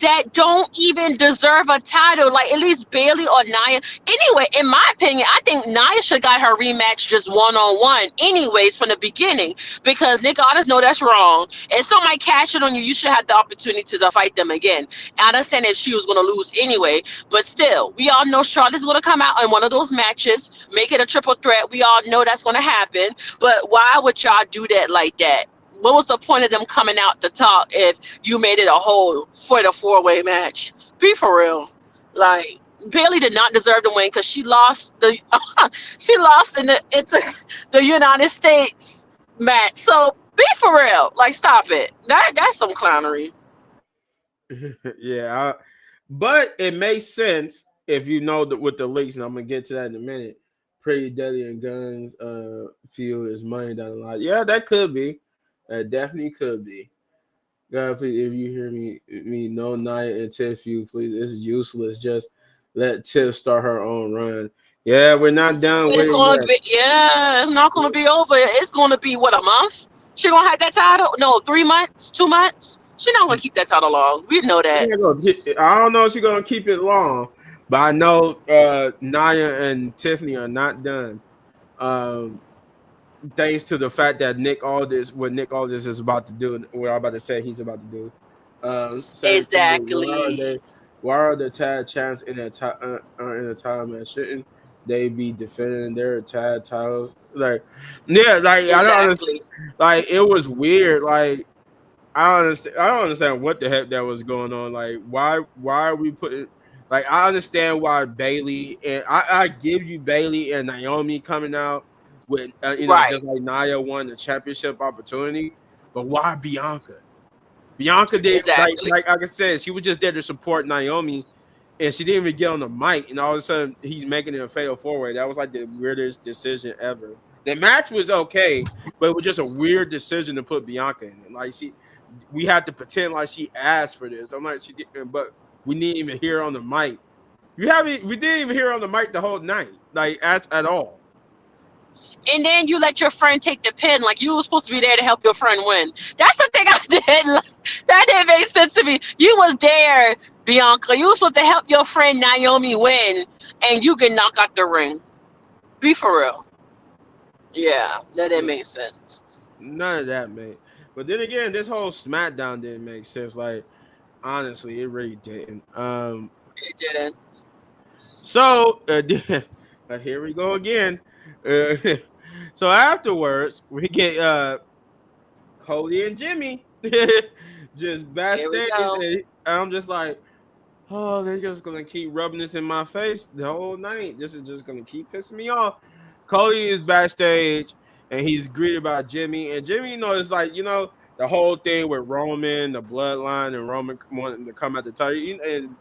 that don't even deserve a title? Like at least Bailey or Nia. Anyway, in my opinion, I think Nia should got her rematch just one-on-one anyways from the beginning, because nigga, I just know that's wrong. And somebody cash it on you, you should have the opportunity to fight them again. I understand that she was gonna lose anyway, but still, we all know Charlotte's gonna come out in one of those matches, make it a triple threat. We all know that's gonna happen. But why would y'all do that like that? What was the point of them coming out to talk if you made it a whole for the four-way match? Be for real. Like Bailey did not deserve to win because she lost the she lost in the United States match. So be for real. Like stop it. That's some clownery. Yeah, but it makes sense if you know that with the leaks, and I'm gonna get to that in a minute. Pretty Deadly and Guns feel is money down the line. Yeah, that could be. That definitely could be. God, please, if you hear me, no Nia and Tiff, you please. It's useless. Just let Tiff start her own run. Yeah, we're not done with It's it gonna yet. be, yeah, it's not gonna be over. It's gonna be what, a month? She gonna have that title? No, 3 months, 2 months. She not gonna keep that title long. We know that. I don't know if she's gonna keep it long, but I know Nia and Tiffany are not done. Um, Thanks to the fact that Nick Aldis is about to do, what I'm about to say he's about to do. Saying simply, Exactly. why are the tag champs in a time match? Shouldn't they be defending their tag titles? Like, yeah, like I don't understand. Exactly. Like, it was weird. Like, I don't understand what the heck that was going on. Like, why are we putting? Like, I understand why Bailey, and I give you Bailey and Naomi coming out with Right. just like Nia won the championship opportunity, but why Bianca? Bianca did, Exactly. like I said, she was just there to support Naomi, and she didn't even get on the mic. And all of a sudden, he's making it a fatal four-way. That was like the weirdest decision ever. The match was okay, but it was just a weird decision to put Bianca in it. Like, we had to pretend like she asked for this. I'm like, she didn't, but we didn't even hear her on the mic. We didn't even hear her on the mic the whole night, like at all. and then you let your friend take the pin, like you were supposed to be there to help your friend win. That's the thing I did. That didn't make sense to me. You was there, Bianca. You were supposed to help your friend Naomi win, and you get knocked out the ring. Be for real. Yeah, that didn't make sense. None of that made. But then again, this whole SmackDown didn't make sense. Like, honestly, it really didn't. It didn't. So here we go again. So afterwards, we get Cody and Jimmy just backstage, and I'm just like, oh, they're just gonna keep rubbing this in my face the whole night. This is just gonna keep pissing me off. Cody is backstage, and he's greeted by Jimmy, and Jimmy, it's like, the whole thing with Roman, the bloodline, and Roman wanting to come at the title, and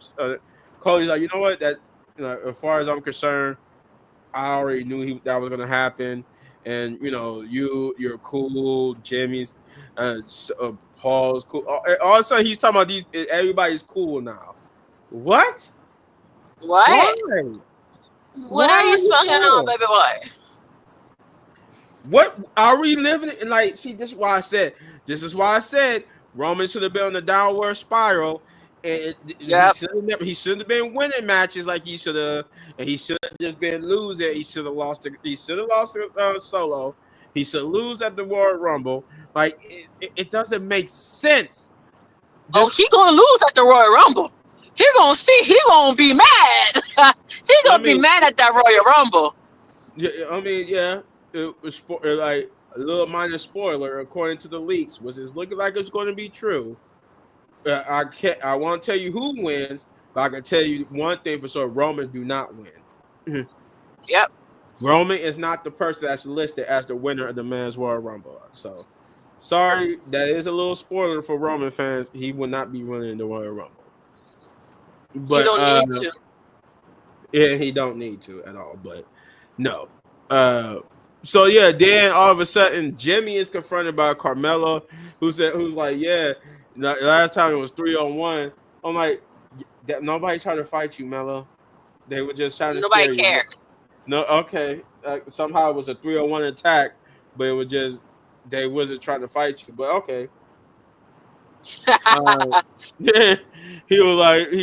Cody's like, you know what, that as far as I'm concerned, I already knew that was gonna happen, and you're cool, Jimmy's, Paul's cool. All of a sudden, he's talking about everybody's cool now. What? What? What are you smoking on, baby boy? What are we living in? Like, see, this is why I said Roman should have been on the downward spiral, and he should have been winning matches like he should have, and he should have just been losing. He should have lost Solo. He should lose at the Royal Rumble. Like, it doesn't make sense. He gonna lose at the Royal Rumble. He gonna be mad. He gonna be mad at that Royal Rumble. Yeah, I mean, yeah. It was like a little minor spoiler. According to the leaks, was it's looking like it's going to be true. I won't tell you who wins, but I can tell you one thing for sure: Roman do not win. Yep. Roman is not the person that's listed as the winner of the Men's Royal Rumble. So, sorry, that is a little spoiler for Roman fans. He will not be winning the Royal Rumble. But he don't need to. Yeah, he don't need to at all. But no. So yeah, then all of a sudden Jimmy is confronted by Carmelo, who's like, yeah, last time it was 3-on-1. I'm like, nobody tried to fight you, Melo. They were just trying to nobody cares. No, okay. Somehow it was a 3-on-1 attack, but it was just they wasn't trying to fight you. But okay. He's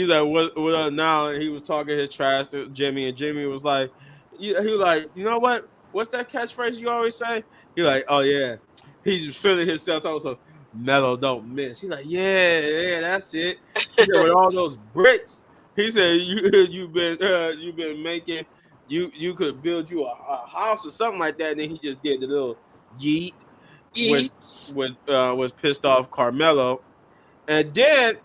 like, what up now? And he was talking his trash to Jimmy, and Jimmy was like, he was like, you know what? What's that catchphrase you always say? He's like, oh yeah. He's just feeling himself. Also, Melo don't miss. He's like, yeah, that's it. He said, with all those bricks, he said, you've been making, you could build you a house or something like that. And then he just did the little yeet. Was pissed off Carmelo. And then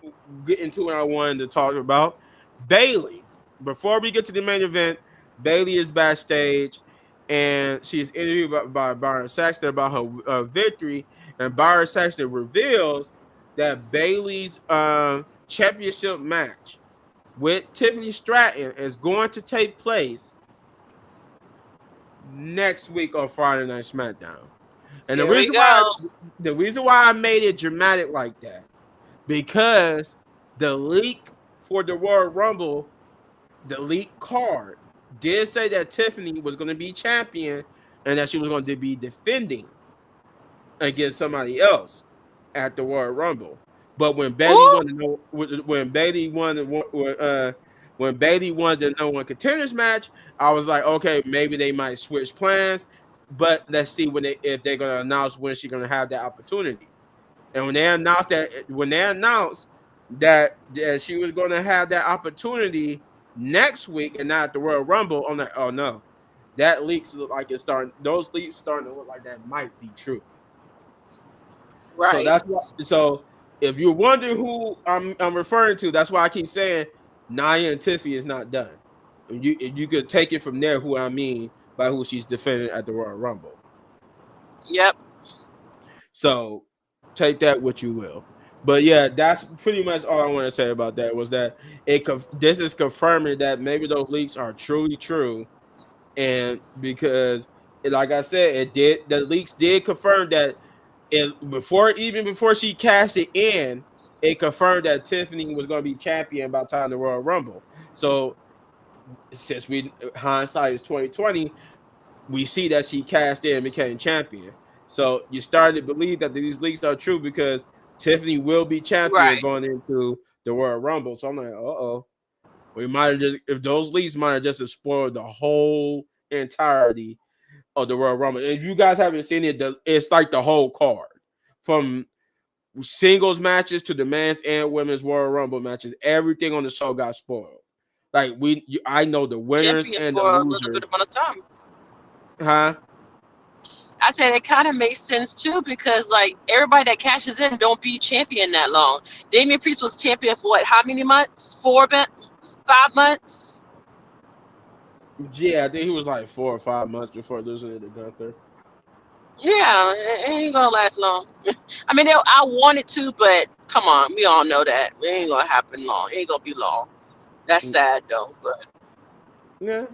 get into what I wanted to talk about. Bayley. Before we get to the main event, Bayley is backstage, and she's interviewed by Byron Saxton about her victory. And Byron Saxton reveals that Bayley's championship match with Tiffany Stratton is going to take place next week on Friday Night SmackDown. And the reason why I made it dramatic like that, because the leak for the Royal Rumble, the leak card, did say that Tiffany was going to be champion and that she was going to be defending against somebody else at the Royal Rumble. But when Bayley won the No One Contenders match, I was like, okay, maybe they might switch plans. But let's see if they're going to announce when she's going to have that opportunity. And when they announced that she was going to have that opportunity next week and not at the Royal Rumble, I'm like, oh no, that leaks look like it's starting. Those leaks starting to look like that might be true. Right. So that's why. So if you're wondering who I'm referring to, that's why I keep saying Nia and Tiffany is not done. You could take it from there. Who I mean by who she's defending at the Royal Rumble. Yep. So take that what you will. But yeah, that's pretty much all I want to say about that. Was that this is confirming that maybe those leaks are truly true, and because, like I said, the leaks did confirm that before she cashed it in, it confirmed that Tiffany was going to be champion by the time the Royal Rumble. So since hindsight is 2020, we see that she cashed in and became champion. So you started to believe that these leaks are true because Tiffany will be champion Right. going into the Royal Rumble. So I'm like, we might have just, if those leaks might have just spoiled the whole entirety of the Royal Rumble. If you guys haven't seen it, it's like the whole card from singles matches to the men's and women's Royal Rumble matches. Everything on the show got spoiled. Like I know the winners Champion and the for a little losers. bit amount of time. Huh? I said it kind of makes sense too because like everybody that cashes in don't be champion that long. Damian Priest was champion for what? How many months? 5 months. Yeah, I think he was like 4 or 5 months before losing it to Gunther. Yeah, it ain't gonna last long. I mean, I wanted to, but come on, we all know that it ain't gonna happen long. It ain't gonna be long. That's sad though, but yeah.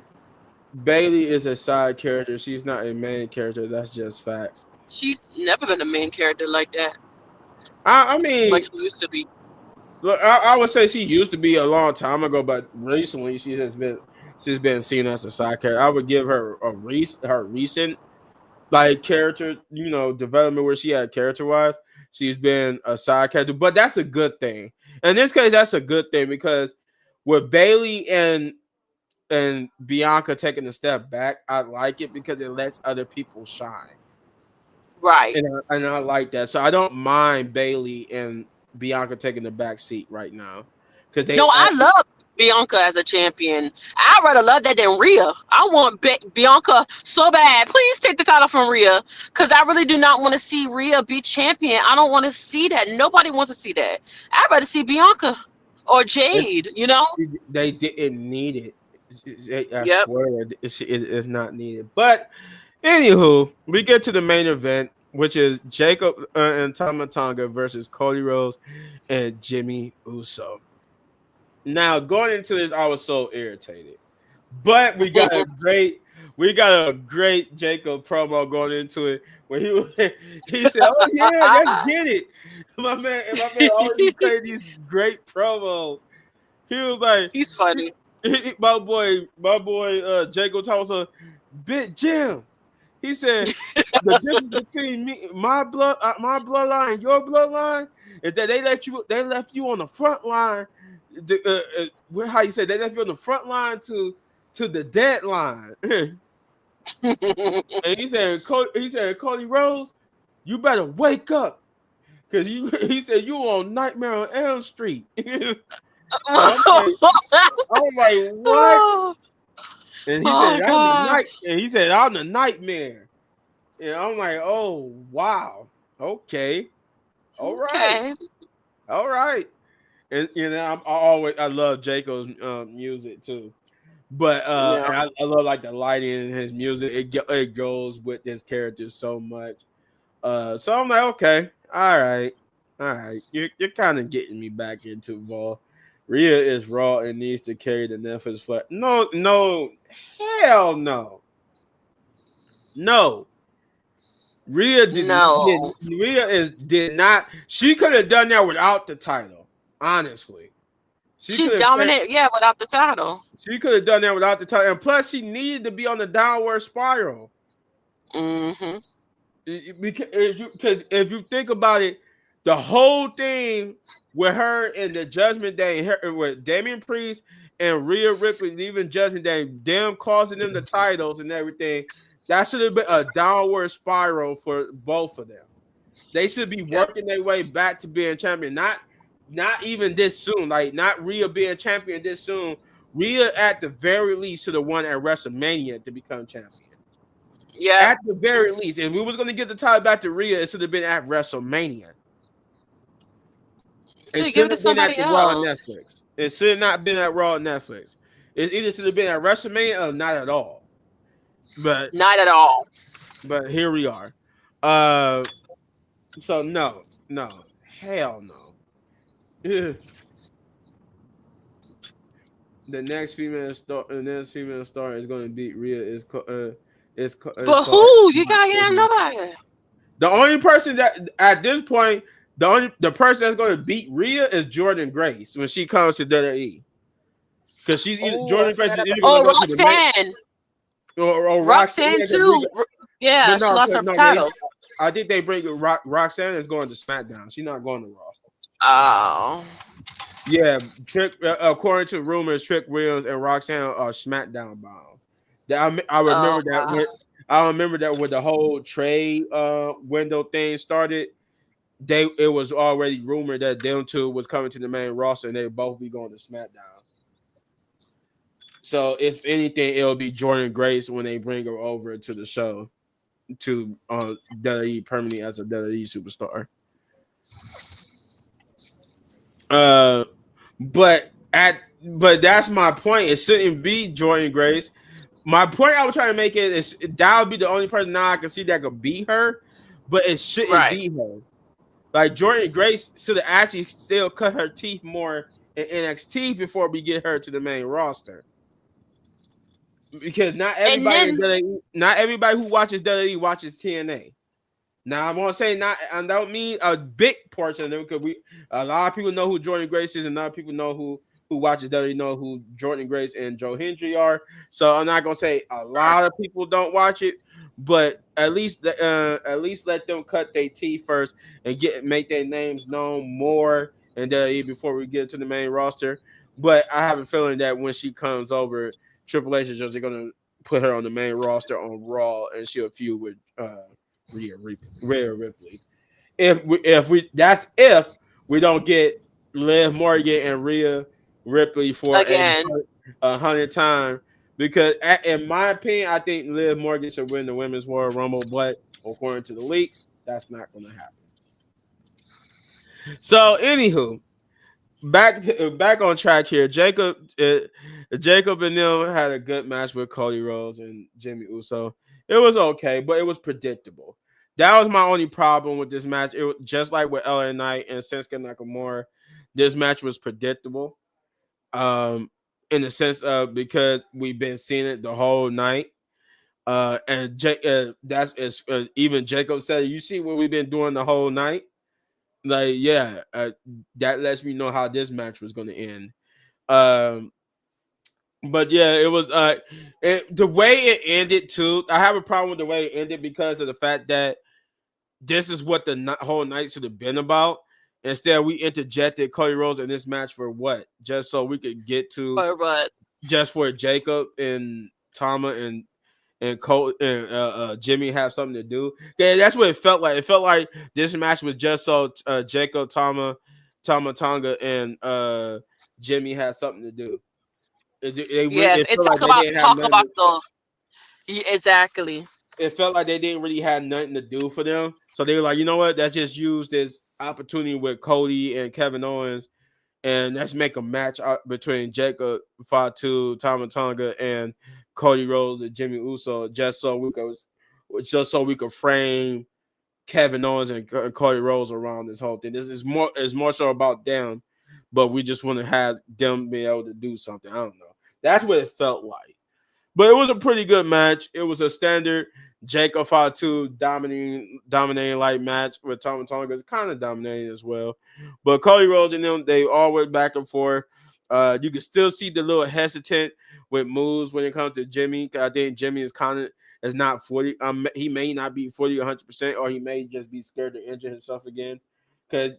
Bailey is a side character. She's not a main character. That's just facts. she's never been a main character like that. I mean, Like she used to be. look, I would say she used to be a long time ago, but recently she's been seen as a side character. I would give her her recent like character, development where she had character wise. She's been a side character, but that's a good thing. In this case, that's a good thing because with Bailey and Bianca taking a step back, I like it because it lets other people shine. Right. And I like that. So I don't mind Bailey and Bianca taking the back seat right now. No, I love Bianca as a champion. I'd rather love that than Rhea. I want Bianca so bad. Please take the title from Rhea because I really do not want to see Rhea be champion. I don't want to see that. Nobody wants to see that. I'd rather see Bianca or Jade, They didn't need it. I swear it's not needed. But anywho, we get to the main event, which is Jacob and Tama Tonga versus Cody Rhodes and Jimmy Uso. Now, going into this, I was so irritated. But we got a great Jacob promo going into it when he said, "Oh yeah, let's get it." My man always played these great promos. He was like, he's funny. My boy, Jacob told us, "Big Jim." He said, "The difference between my bloodline, and your bloodline is that they left you on the front line. How you say they left you on the front line to the deadline." And he said, Cody Rhodes, you better wake up because he said you on Nightmare on Elm Street. I'm like, what? And he said, I'm the nightmare. And I'm like, oh wow. Okay. All right. And I love Jacob's music too. But I love like the lighting in his music. It goes with this character so much. So I'm like, okay, all right. You're kind of getting me back into ball. Rhea is raw and needs to carry the Memphis flag. No, hell no. Rhea did not. She could have done that without the title. Honestly, she's dominant. Without the title, she could have done that without the title. And plus, she needed to be on the downward spiral. Mm-hmm. Because if you think about it, the whole thing with her in the Judgment Day, with Damian Priest and Rhea Ripley leaving Judgment Day, them causing them the titles and everything, that should have been a downward spiral for both of them. They should be working their way back to being champion. Not even this soon. Like, not Rhea being champion this soon. Rhea, at the very least, should have won at WrestleMania to become champion. Yeah. At the very least. If we was going to get the title back to Rhea, it should have been at WrestleMania. It should have been at the Raw on Netflix. It should not been at Raw on Netflix. It either should have been at WrestleMania or not at all. But not at all. But here we are. So no, hell no. The next female star is going to beat Rhea but who? You gotta have nobody. The only person that at this point, the person that's going to beat Rhea is Jordan Grace when she comes to WWE. Because she's Jordan Grace is either going to go to the Roxanne. or Roxanne. Roxanne Yeah, too. but Yeah, she lost her no, title. I think they bring Roxanne is going to SmackDown. She's not going to Raw. Oh. Yeah, Trick. According to rumors, Trick Williams and Roxanne are SmackDown bound. I Oh remember that wow. when the whole trade window thing started, it was already rumored that them two was coming to the main roster and they would both be going to SmackDown. So if anything, it'll be Jordan Grace when they bring her over to the show to WWE permanently as a WWE superstar. Uh, but that's my point. It shouldn't be Jordan Grace. My point I was trying to make it is that would be the only person now I can see that could beat her, but it shouldn't Right. be her. Like Jordan Grace should have actually still cut her teeth more in NXT before we get her to the main roster. Because And then not everybody who watches WWE watches TNA. Now I'm gonna say not, I don't mean a big portion of them because a lot of people know who Jordan Grace is, and a lot of people know who watches WWE know who Jordan Grace and Joe Hendry are. So I'm not gonna say a lot of people don't watch it, but at least let them cut their teeth first and make their names known more and WWE before we get to the main roster. But I have a feeling that when she comes over, Triple H is just gonna put her on the main roster on Raw, and she'll feud with Rhea Ripley. If we don't get Liv Morgan and Rhea Ripley for again, a hundred times, because in my opinion, I think Liv Morgan should win the Women's Royal Rumble, but according to the leaks, that's not going to happen. So, anywho, back on track here. Jacob and them had a good match with Cody Rhodes and Jimmy Uso. It was okay, but it was predictable. That was my only problem with this match. It was just like with LA Knight and Shinsuke Nakamura. This match was predictable, in the sense of because we've been seeing it the whole night. And even Jacob said, "You see what we've been doing the whole night." Like, yeah, that lets me know how this match was going to end. But yeah, it was the way it ended too. I have a problem with the way it ended because of the fact that this is what the whole night should have been about. Instead, we interjected Cody Rhodes in this match for what? Just so we could get to or what? just for Jacob and Tama and Cole and Jimmy have something to do. Yeah, that's what it felt like. It felt like this match was just so Jacob, Tama Tonga, and Jimmy had something to do. Yes, It and felt like they didn't have talk nothing. about the exactly. It felt like they didn't really have nothing to do for them. So they were like, you know what? Let's just use this opportunity with Cody and Kevin Owens, and let's make a match between Jacob Fatu, Tama Tonga, and Cody Rhodes and Jimmy Uso, just so we could frame Kevin Owens and Cody Rhodes around this whole thing. This is more so about them, but we just want to have them be able to do something. I don't know. That's what it felt like. But it was a pretty good match. It was a standard Jacob Fatu dominating like match with Tama Tonga. It's kind of dominating as well. But Cody Rhodes and them, they all went back and forth. You can still see the little hesitant with moves when it comes to Jimmy. I think Jimmy is not 40. He may not be 40 100%, or he may just be scared to injure himself again. Because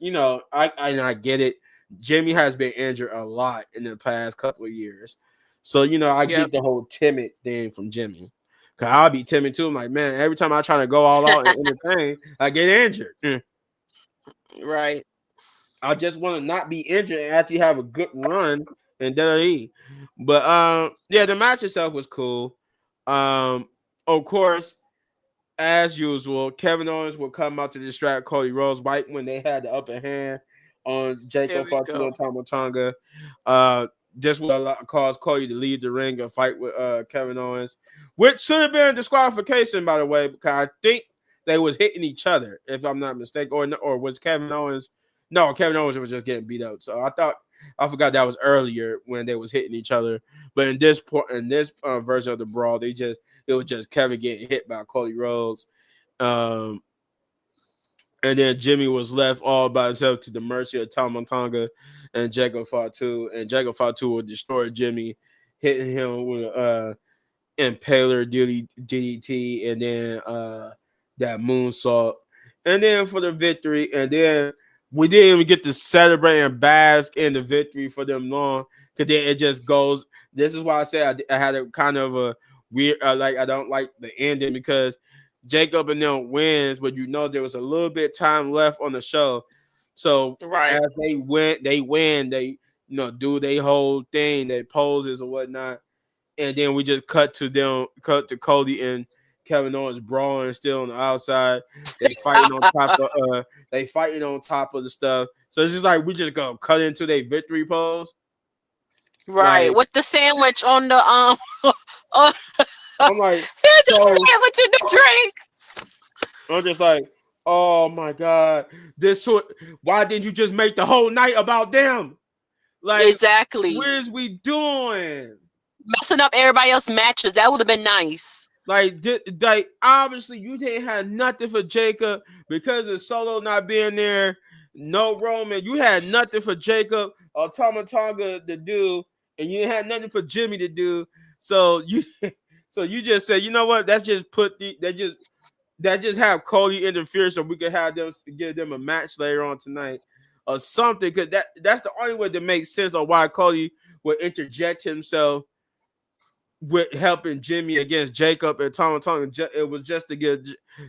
I get it. Jimmy has been injured a lot in the past couple of years. So, I get the whole timid thing from Jimmy. Because I'll be timid too. I'm like, man, every time I try to go all out and entertain, I get injured. Right. I just want to not be injured and actually have a good run in WWE. But, yeah, the match itself was cool. Of course, as usual, Kevin Owens will come out to distract Cody Rhodes right when they had the upper hand on There Jacob we Fatu go. and Tama Tonga. This will cause Cody to leave the ring and fight with Kevin Owens, which should have been a disqualification, by the way, because I think they was hitting each other, if I'm not mistaken, or was Kevin Owens? No, Kevin Owens was just getting beat up. So I forgot that was earlier when they was hitting each other. But in this version of the brawl, it was just Kevin getting hit by Cody Rhodes. And then Jimmy was left all by himself to the mercy of Tama Tonga and Jacob Fatu. And Jacob Fatu would destroy Jimmy, hitting him with Impaler DDT, and then that moonsault, and then for the victory, and then we didn't even get to celebrate and bask in the victory for them long, because then it just goes. This is why I said I had a kind of a weird, like I don't like the ending, because Jacob and them wins, but there was a little bit time left on the show, so Right. as they win, they do they whole thing, they poses or whatnot, and then we just cut to Cody and Kevin Owens brawling still on the outside. They fighting on top of the stuff. So it's just like we just go cut into their victory pose. Right. Like With the sandwich on the on I'm like, here's the so sandwich and the drink. I'm just like, oh my god, why didn't you just make the whole night about them? Like, Exactly. what is we doing? Messing up everybody else's matches. That would have been nice. Like obviously you didn't have nothing for Jacob because of Solo not being there. No Roman, you had nothing for Jacob or Tama Tonga to do, and you had nothing for Jimmy to do. So you just said, you know what? That's just that just have Cody interfere so we could have them give them a match later on tonight or something. Because that's the only way to make sense of why Cody would interject himself with helping Jimmy against Jacob and Tama Tonga. It was just to give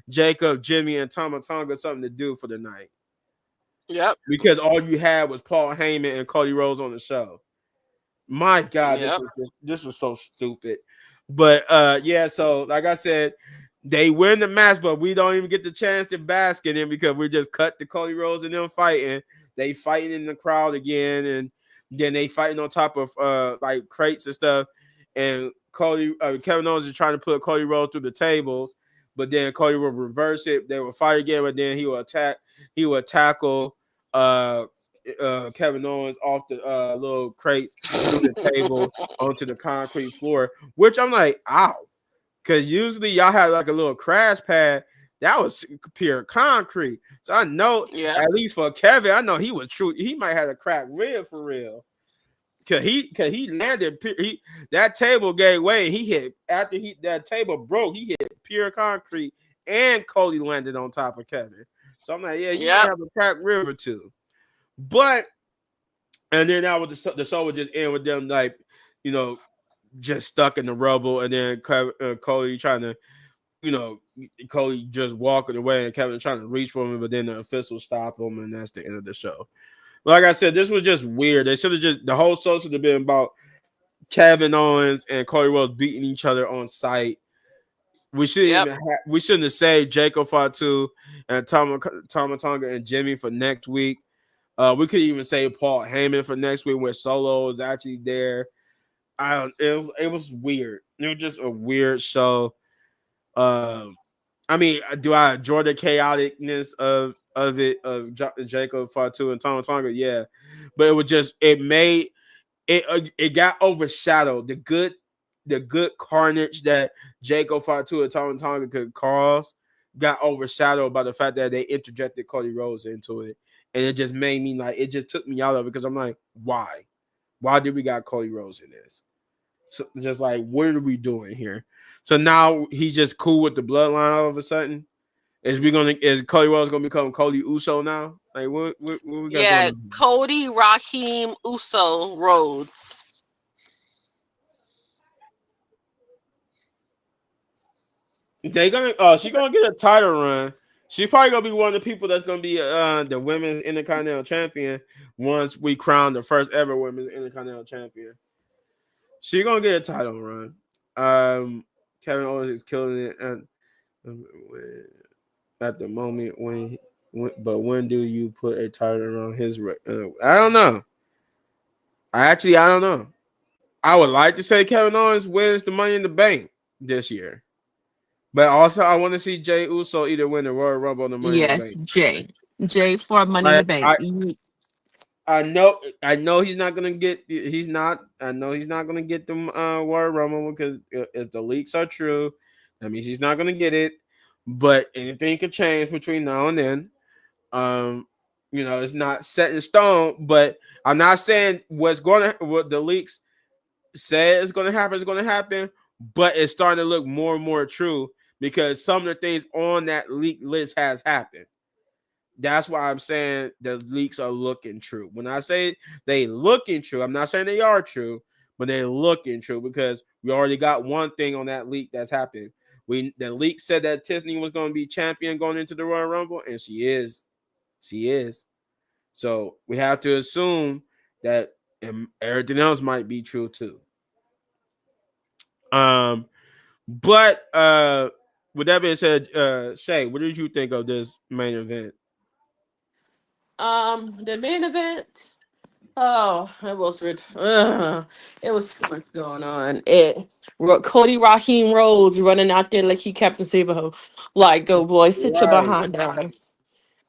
Jacob, Jimmy, and Tama Tonga something to do for the night. Yep. Because all you had was Paul Heyman and Cody Rhodes on the show. My God, Yep. this was so stupid. But yeah, so like I said, they win the match, but we don't even get the chance to bask in it because we just cut to Cody Rhodes and them fighting. They fighting in the crowd again, and then they fighting on top of like crates and stuff. And Kevin Owens is trying to put Cody Rhodes through the tables, but then Cody will reverse it. They will fight again, but then he will attack. He will tackle Kevin Owens off the little crates through the table onto the concrete floor, which I'm like, ow. Because usually y'all have like a little crash pad. That was pure concrete. So I know, at least for Kevin, I know he was true. He might have a cracked rib for real. Cause he landed. That table gave way. He hit after that table broke. He hit pure concrete, and Cody landed on top of Kevin. So I'm like, yeah, you might have a cracked rib or two. But and then now with the show would just end with them like, just stuck in the rubble, and then Cody trying to, Cody just walking away, and Kevin trying to reach for him, but then the official stop him, and that's the end of the show. Like I said, this was just weird. They should have the whole show should have been about Kevin Owens and Cody Rhodes beating each other on site. We shouldn't have saved Jacob Fatu and Tama Tonga and Jimmy for next week. We could even save Paul Heyman for next week when Solo is actually there. It was weird. It was just a weird show. I mean, do I enjoy the chaoticness of it, of Jacob Fatu and Tama Tonga? Yeah, but it got overshadowed. The good carnage that Jacob Fatu and Tama Tonga could cause got overshadowed by the fact that they interjected Cody Rhodes into it, and it just made me like, it just took me out of it because I'm like, why? Why did we got Cody Rhodes in this? So just like, what are we doing here? So now he's just cool with the bloodline all of a sudden. Is Cody Rhodes gonna become Cody Uso now? Like what we got going on? Cody Raheem Uso Rhodes. They gonna she's gonna get a title run. She's probably gonna be one of the people that's gonna be the women's Intercontinental Champion once we crown the first ever women's Intercontinental Champion. She's gonna get a title run. Kevin Owens is killing it at the moment but when do you put a title around his I don't know. I don't know. I would like to say Kevin Owens wins the Money in the Bank this year. But also I want to see Jey Uso either win the Royal Rumble or the Money in the Bank. Jay for Money in the Bank. I know he's not gonna get. I know he's not gonna get the Royal Rumble because if the leaks are true, that means he's not gonna get it. But anything could change between now and then. It's not set in stone. But I'm not saying what the leaks say is gonna happen is gonna happen. but it's starting to look more and more true because some of the things on that leak list has happened. That's why I'm saying the leaks are looking true. When I say they looking true, I'm not saying they are true, but they looking true because we already got one thing on that leak that's happened. The leak said that Tiffany was going to be champion going into the Royal Rumble, and she is. She is. So we have to assume that everything else might be true too. Um, but with that being said, Shay, what did you think of this main event? The main event. Oh, it was too much going on. Cody Raheem Rhodes running out there like he Captain Sabo. Like, go boy, sit your Right. behind down.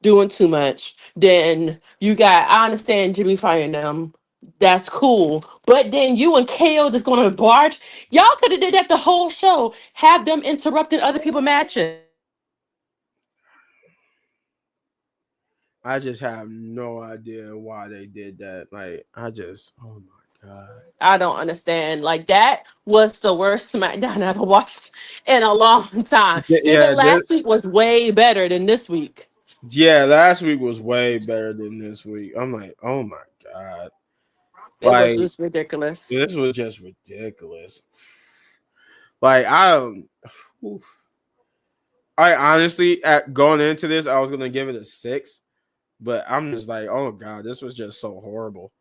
Doing too much. Then you got, I understand Jimmy firing them. That's cool. But then you and KO just gonna barge. Y'all could have did that the whole show. Have them interrupting other people matches. I just have no idea why they did that. Like, oh my god. I don't understand. Like that was the worst SmackDown I ever watched in a long time. Even Yeah, last week was way better than this week. yeah, last week was way better than this week. I'm like, oh my god. It was Like, just ridiculous. this was just ridiculous. Like, I don't. Oof. I honestly, at going into this, I was gonna give it a 6, but I'm just like, oh god, this was just so horrible.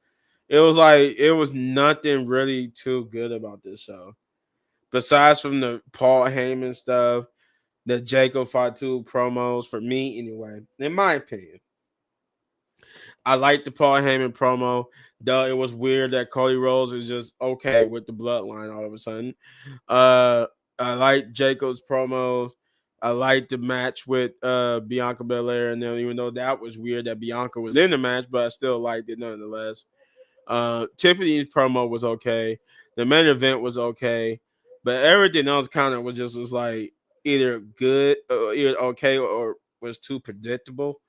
It was like it was nothing really too good about this show. Besides from the Paul Heyman stuff, the Jacob Fatu promos, for me anyway, in my opinion. I like the Paul Heyman promo, though it was weird that Cody Rhodes is just okay with the bloodline all of a sudden. Uh I like Jacob's promos. I like the match with Bianca Belair, and then even though that was weird that Bianca was in the match, but I still liked it nonetheless. Tiffany's promo was okay. The main event was okay, but everything else kind of was like either good, or either okay, or was too predictable.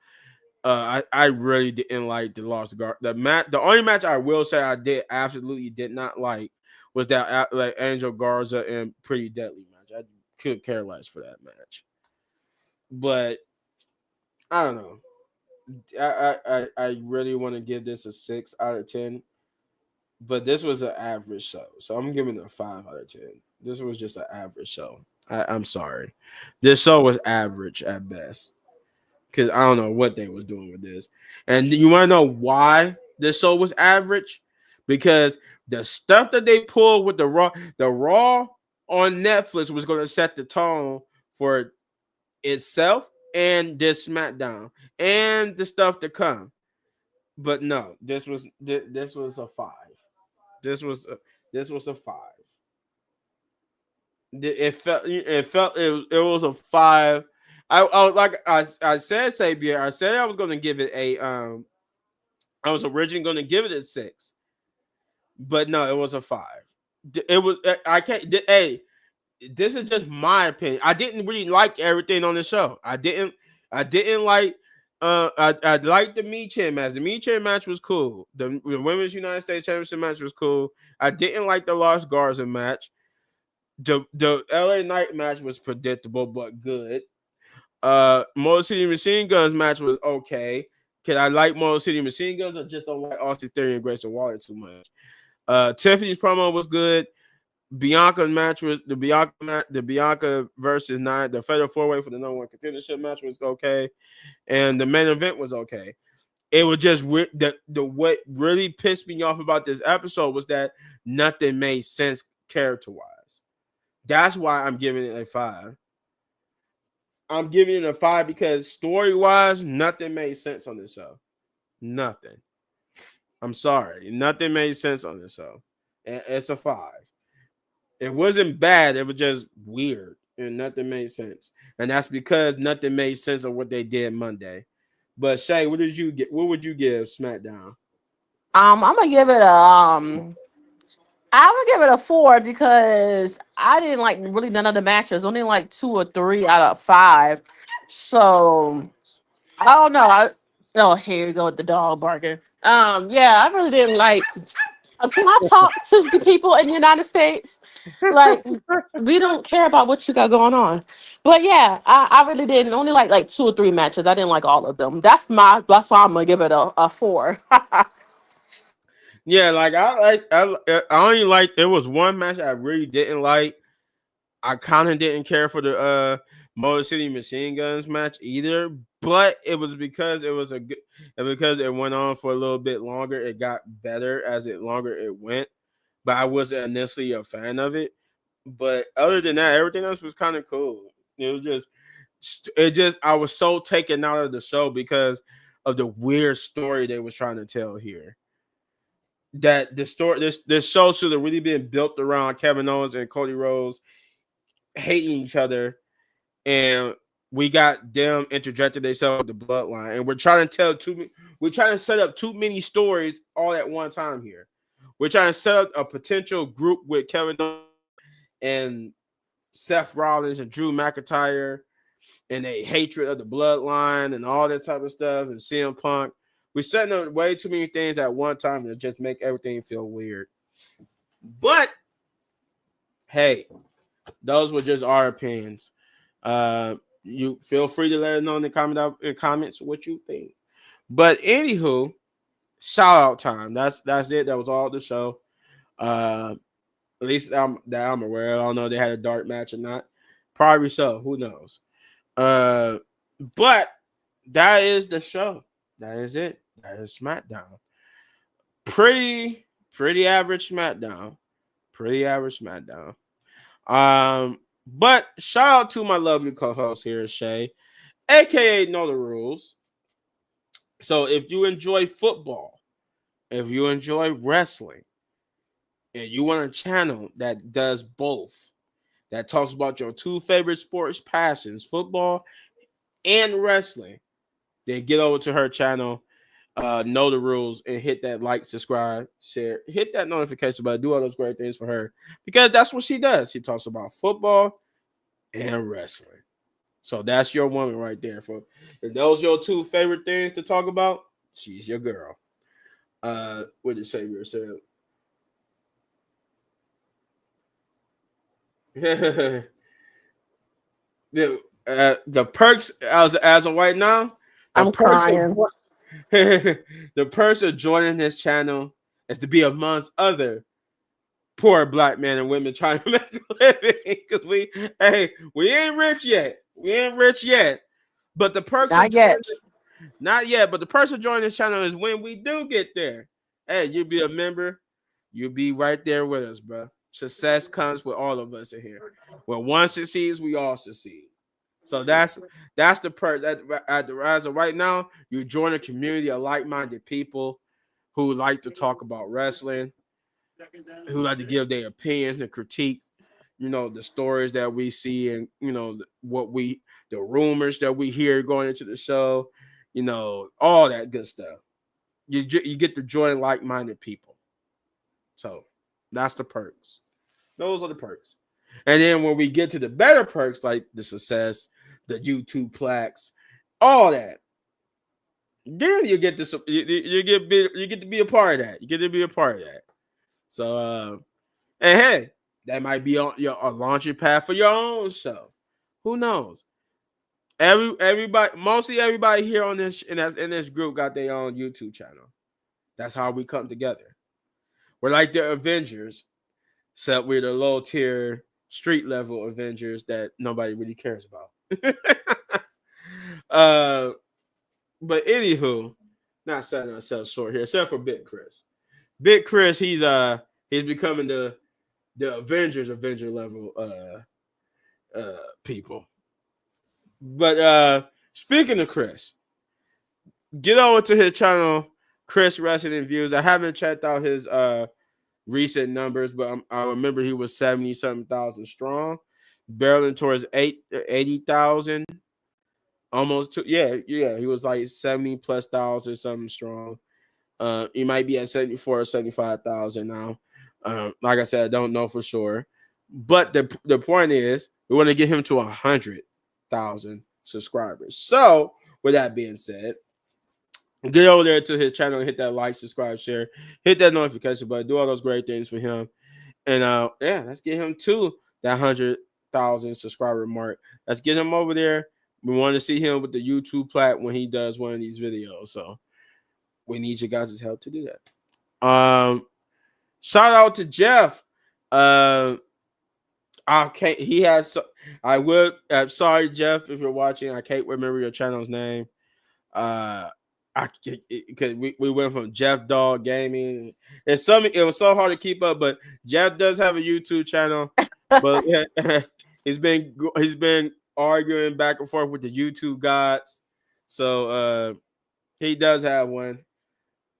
I really didn't like the Lost Guard. The match, the only match I will say I did absolutely did not like was that like Angel Garza and Pretty Deadly match. I could care less for that match, but I don't know. I really want to give this a 6 out of 10. But this was an average show, so I'm giving it a 5 out of 10. This was just an average show. I'm sorry, this show was average at best because I don't know what they was doing with this. And you want to know why this show was average? Because the stuff that they pulled with the Raw on Netflix was going to set the tone for itself and this SmackDown and the stuff to come. But no, this was a 5. This was a 5. It was a 5. I like I said, Sabier. I said I was going to give it a I was originally going to give it a 6, but no, it was a 5. It was I can't. Hey, this is just my opinion. I didn't really like everything on the show. I didn't like. I liked the Michin match. The Michin match was cool. The Women's United States Championship match was cool. I didn't like the Lost Garza match. The LA Knight match was predictable but good. Motor City Machine Guns match was okay. Cause I like Motor City Machine Guns. I just don't like Austin Theory and Grayson Waller too much. Tiffany's promo was good. Bianca's match was the Bianca versus Nine, the Fatal 4-Way for the number one contendership match was okay, and the main event was okay. It was just the what really pissed me off about this episode was that nothing made sense character wise. That's why I'm giving it a 5. I'm giving it a 5 because story wise, nothing made sense on this show. Nothing. I'm sorry, nothing made sense on this show. And it's a 5. It wasn't bad. It was just weird and nothing made sense. And that's because nothing made sense of what they did Monday. But Shay, what did you get? What would you give SmackDown? I'm gonna give it a I would give it a 4 because I didn't like really none of the matches. Only like 2 or 3 out of 5. So I don't know. Oh, here you go with the dog barking. Yeah, I really didn't like. Can I talk to the people in the United States? Like, we don't care about what you got going on. But yeah, I really didn't. Only like 2 or 3 matches. I didn't like all of them. That's why I'm gonna give it a 4. Yeah, like I only like there was one match I really didn't like. I kind of didn't care for the Motor City Machine Guns match either, but it was because it was a good, and because it went on for a little bit longer. It got better as it longer it went, but I wasn't initially a fan of it. But other than that, everything else was kind of cool. It just I was so taken out of the show because of the weird story they was trying to tell here. That the story this show should have really been built around Kevin Owens and Cody Rhodes hating each other, and we got them interjecting themselves with the bloodline, and we're trying to set up too many stories all at one time here. We're trying to set up a potential group with Kevin Owens and Seth Rollins and Drew McIntyre, and a hatred of the bloodline and all that type of stuff, and CM Punk. We're setting up way too many things at one time to just make everything feel weird. But hey, those were just our opinions. You feel free to let us know in the comments what you think. But anywho, shout out time. That's it. That was all the show. At least I'm aware. I don't know if they had a dark match or not. Probably so. Who knows? But that is the show. That is it. That is SmackDown. Pretty average SmackDown. Pretty average SmackDown. But shout out to my lovely co-host here, Shay, aka Know the Rules. So if you enjoy football, if you enjoy wrestling, and you want a channel that does both, that talks about your two favorite sports passions, football and wrestling, then get over to her channel, Know the Rules, and hit that like, subscribe, share, hit that notification button, do all those great things for her, because that's what she does. She talks about football and wrestling. So that's your woman right there. For if those your two favorite things to talk about, she's your girl. What did Savior say? The perks as of right now, the I'm perks of crying. the perks of joining this channel is to be amongst other poor black men and women trying to make a living. Because we ain't rich yet. We ain't rich yet. But the perks of Not yet. not yet. But the perks of joining this channel is when we do get there. Hey, you'll be a member. You'll be right there with us, bro. Success comes with all of us in here. When one succeeds, we all succeed. So that's the perks. As of right now, you join a community of like-minded people who like to talk about wrestling, who like to give their opinions and critique, the stories that we see, and the rumors that we hear going into the show, all that good stuff. You get to join like-minded people. So that's the perks. Those are the perks. And then when we get to the better perks, like the success, the YouTube plaques, all that, then you get this. You get to be a part of that. You get to be a part of that. So, and hey, that might be on a launching pad for your own show. Who knows? Mostly everybody here on this in this group got their own YouTube channel. That's how we come together. We're like the Avengers, except we're the low tier street level Avengers that nobody really cares about. But anywho, not selling ourselves short here, except for Big Chris. Big Chris, he's becoming the Avenger level people. But speaking of Chris, get over to his channel, Chris Wrestling Views. I haven't checked out his recent numbers, but I remember he was 70-something thousand strong, barreling towards 80,000, almost he was like 70 plus thousand something strong. He might be at 74 or 75,000 now. Like I said, I don't know for sure, but the point is we want to get him to 100,000 subscribers. So with that being said, Get over there to his channel, hit that like, subscribe, share, hit that notification button, do all those great things for him. And yeah, let's get him to that 100,000 subscriber mark. Let's get him over there. We want to see him with the YouTube plat when he does one of these videos. So we need you guys' help to do that. Shout out to Jeff. I can't. He has. I would. Sorry, Jeff, if you're watching. I can't remember your channel's name. Because we went from Jeff Dog Gaming. It's something. It was so hard to keep up, but Jeff does have a YouTube channel, but he's been arguing back and forth with the YouTube gods. So he does have one.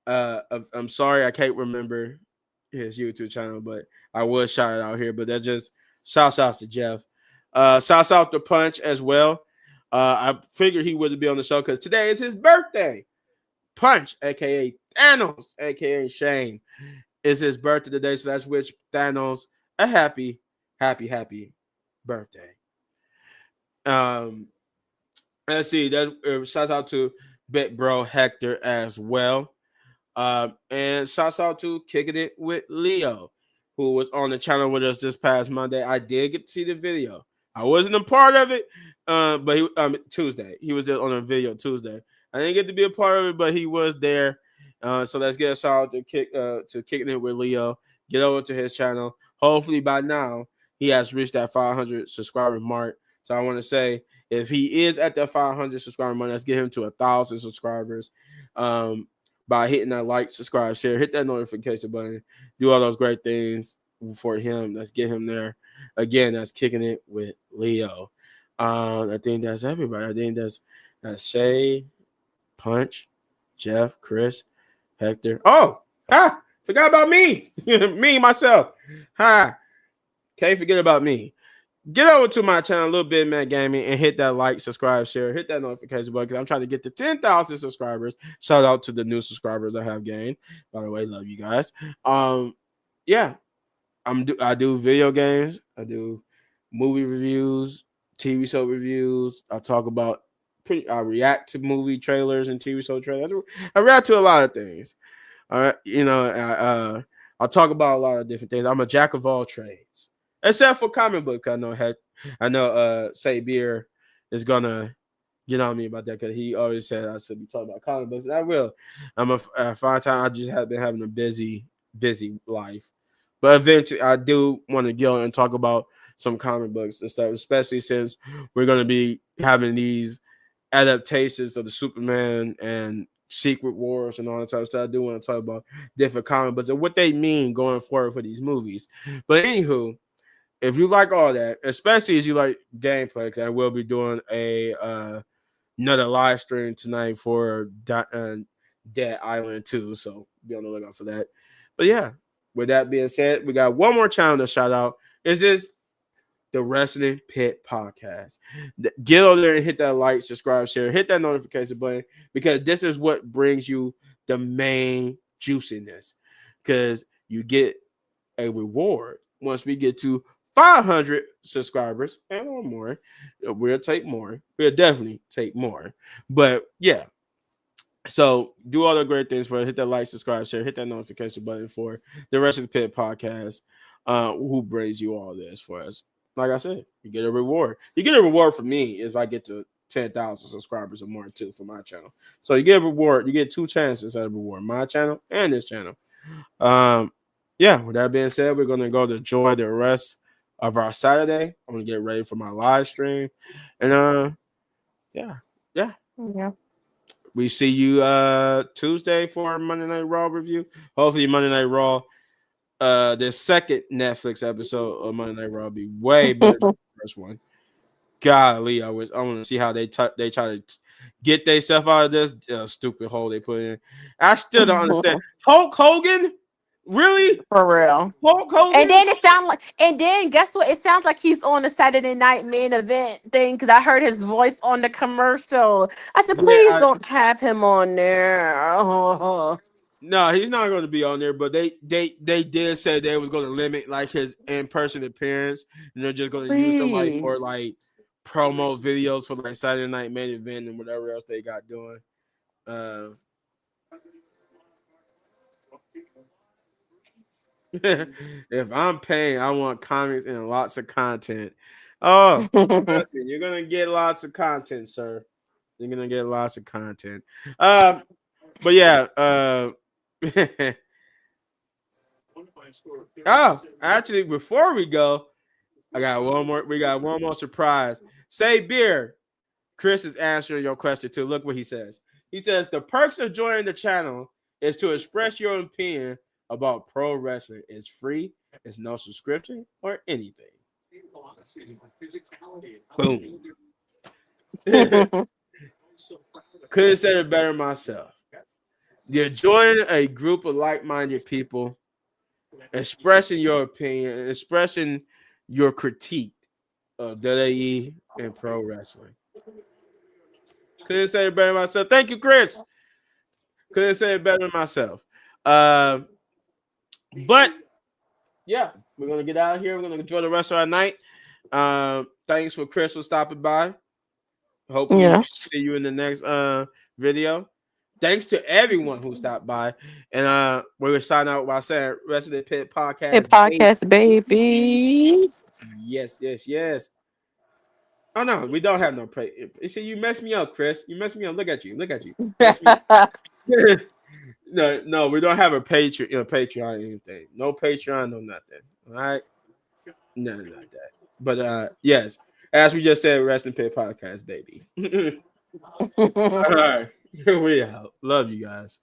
I'm sorry, I can't remember his YouTube channel, but I will shout it out here. But that just shouts out to Jeff. Shouts out to Punch as well. I figured he would be on the show because today is his birthday. Punch, aka Thanos, aka Shane, is his birthday today. So let's wish Thanos a happy birthday. Let's see. That shouts out to Big Bro Hector as well. And shouts out to Kicking It with Leo, who was on the channel with us this past Monday. I did get to see the video. I wasn't a part of it, but Tuesday. He was there on a video Tuesday. I didn't get to be a part of it, but he was there. So let's get a shout out to Kicking It with Leo. Get over to his channel. Hopefully by now he has reached that 500 subscriber mark. So I want to say, if he is at that 500 subscriber mark, let's get him to 1,000 subscribers. By hitting that like, subscribe, share, hit that notification button, do all those great things for him. Let's get him there. Again, that's Kicking It with Leo. I think that's everybody. I think that's Shay, Punch, Jeff, Chris, Hector. Oh, forgot about me. Me, myself. Can't forget about me. Get over to my channel, LilBigMan Gaming, and hit that like, subscribe, share, hit that notification button because I'm trying to get to 10,000 subscribers. Shout out to the new subscribers I have gained. By the way, love you guys. Yeah, I do video games. I do movie reviews, TV show reviews. I react to movie trailers and TV show trailers. I react to a lot of things. I'll talk about a lot of different things. I'm a jack of all trades. Except for comic books, I know Sabier is gonna get on me about that because he always said I should be talking about comic books, and I will. I'm a fine time. I just have been having a busy life, but eventually I do want to get on and talk about some comic books and stuff, especially since we're gonna be having these adaptations of the Superman and Secret Wars and all that type of stuff. I do want to talk about different comic books and what they mean going forward for these movies. But anywho, if you like all that, especially as you like gameplay, because I will be doing another live stream tonight for Dead Island 2, so be on the lookout for that. But yeah, with that being said, we got one more channel to shout out. Is this the Wrestling Pit Podcast? Get over there and hit that like, subscribe, share, hit that notification button because this is what brings you the main juiciness. Because you get a reward once we get to 500 subscribers and or more. We'll take more. We'll definitely take more. But yeah. So do all the great things for us. Hit that like, subscribe, share, hit that notification button for the Wrestling Pit Podcast, who brings you all this for us. Like I said, you get a reward. You get a reward from me if I get to 10,000 subscribers or more too for my channel. So you get a reward. You get two chances at a reward, my channel and this channel. Yeah, with that being said, we're going to go to enjoy the rest of our Saturday. I'm going to get ready for my live stream. And yeah. We see you Tuesday for Monday Night Raw review. Hopefully Monday Night Raw, the second Netflix episode of Monday Night Raw will be way better than the first one. Golly, I want to see how they try to get themselves out of this stupid hole they put in. I still don't understand. Hulk Hogan? Really? For real. Hulk Hogan? And then guess what? It sounds like he's on the Saturday Night Main Event thing because I heard his voice on the commercial. I said, please don't have him on there. No, he's not going to be on there, but they did say they was going to limit like his in-person appearance, and they're just going to use them like for like promo videos for like Saturday Night Main Event and whatever else they got doing. If I'm paying, I want comics and lots of content. Oh, trust me, you're gonna get lots of content, sir. You're gonna get lots of content. But yeah, oh, actually, before we go, I got one more. We got one more surprise. Say beer. Chris is answering your question too. Look what he says. He says the perks of joining the channel is to express your opinion about pro wrestling. It's free. It's no subscription or anything. Boom. Couldn't say it better myself. You're joining a group of like-minded people, expressing your opinion, expressing your critique of WWE and pro wrestling. Couldn't say it better myself. Thank you, Chris. Couldn't say it better myself. But yeah, we're gonna get out of here. We're gonna enjoy the rest of our night. Thanks for Chris for stopping by. Hopefully, we'll Yes. see you in the next video. Thanks to everyone who stopped by. And we were signing out by saying Resident Pit Hey, Podcast. podcast baby. Yes, yes, yes. Oh no, we don't have no pay. You see, you messed me up, Chris. You messed me up. Look at you. Look at you. No, we don't have a Patreon or anything. No Patreon, no nothing. All right. Nothing like that. But yes, as we just said, Rest in Pit Podcast, baby. All right. We out. Love you guys.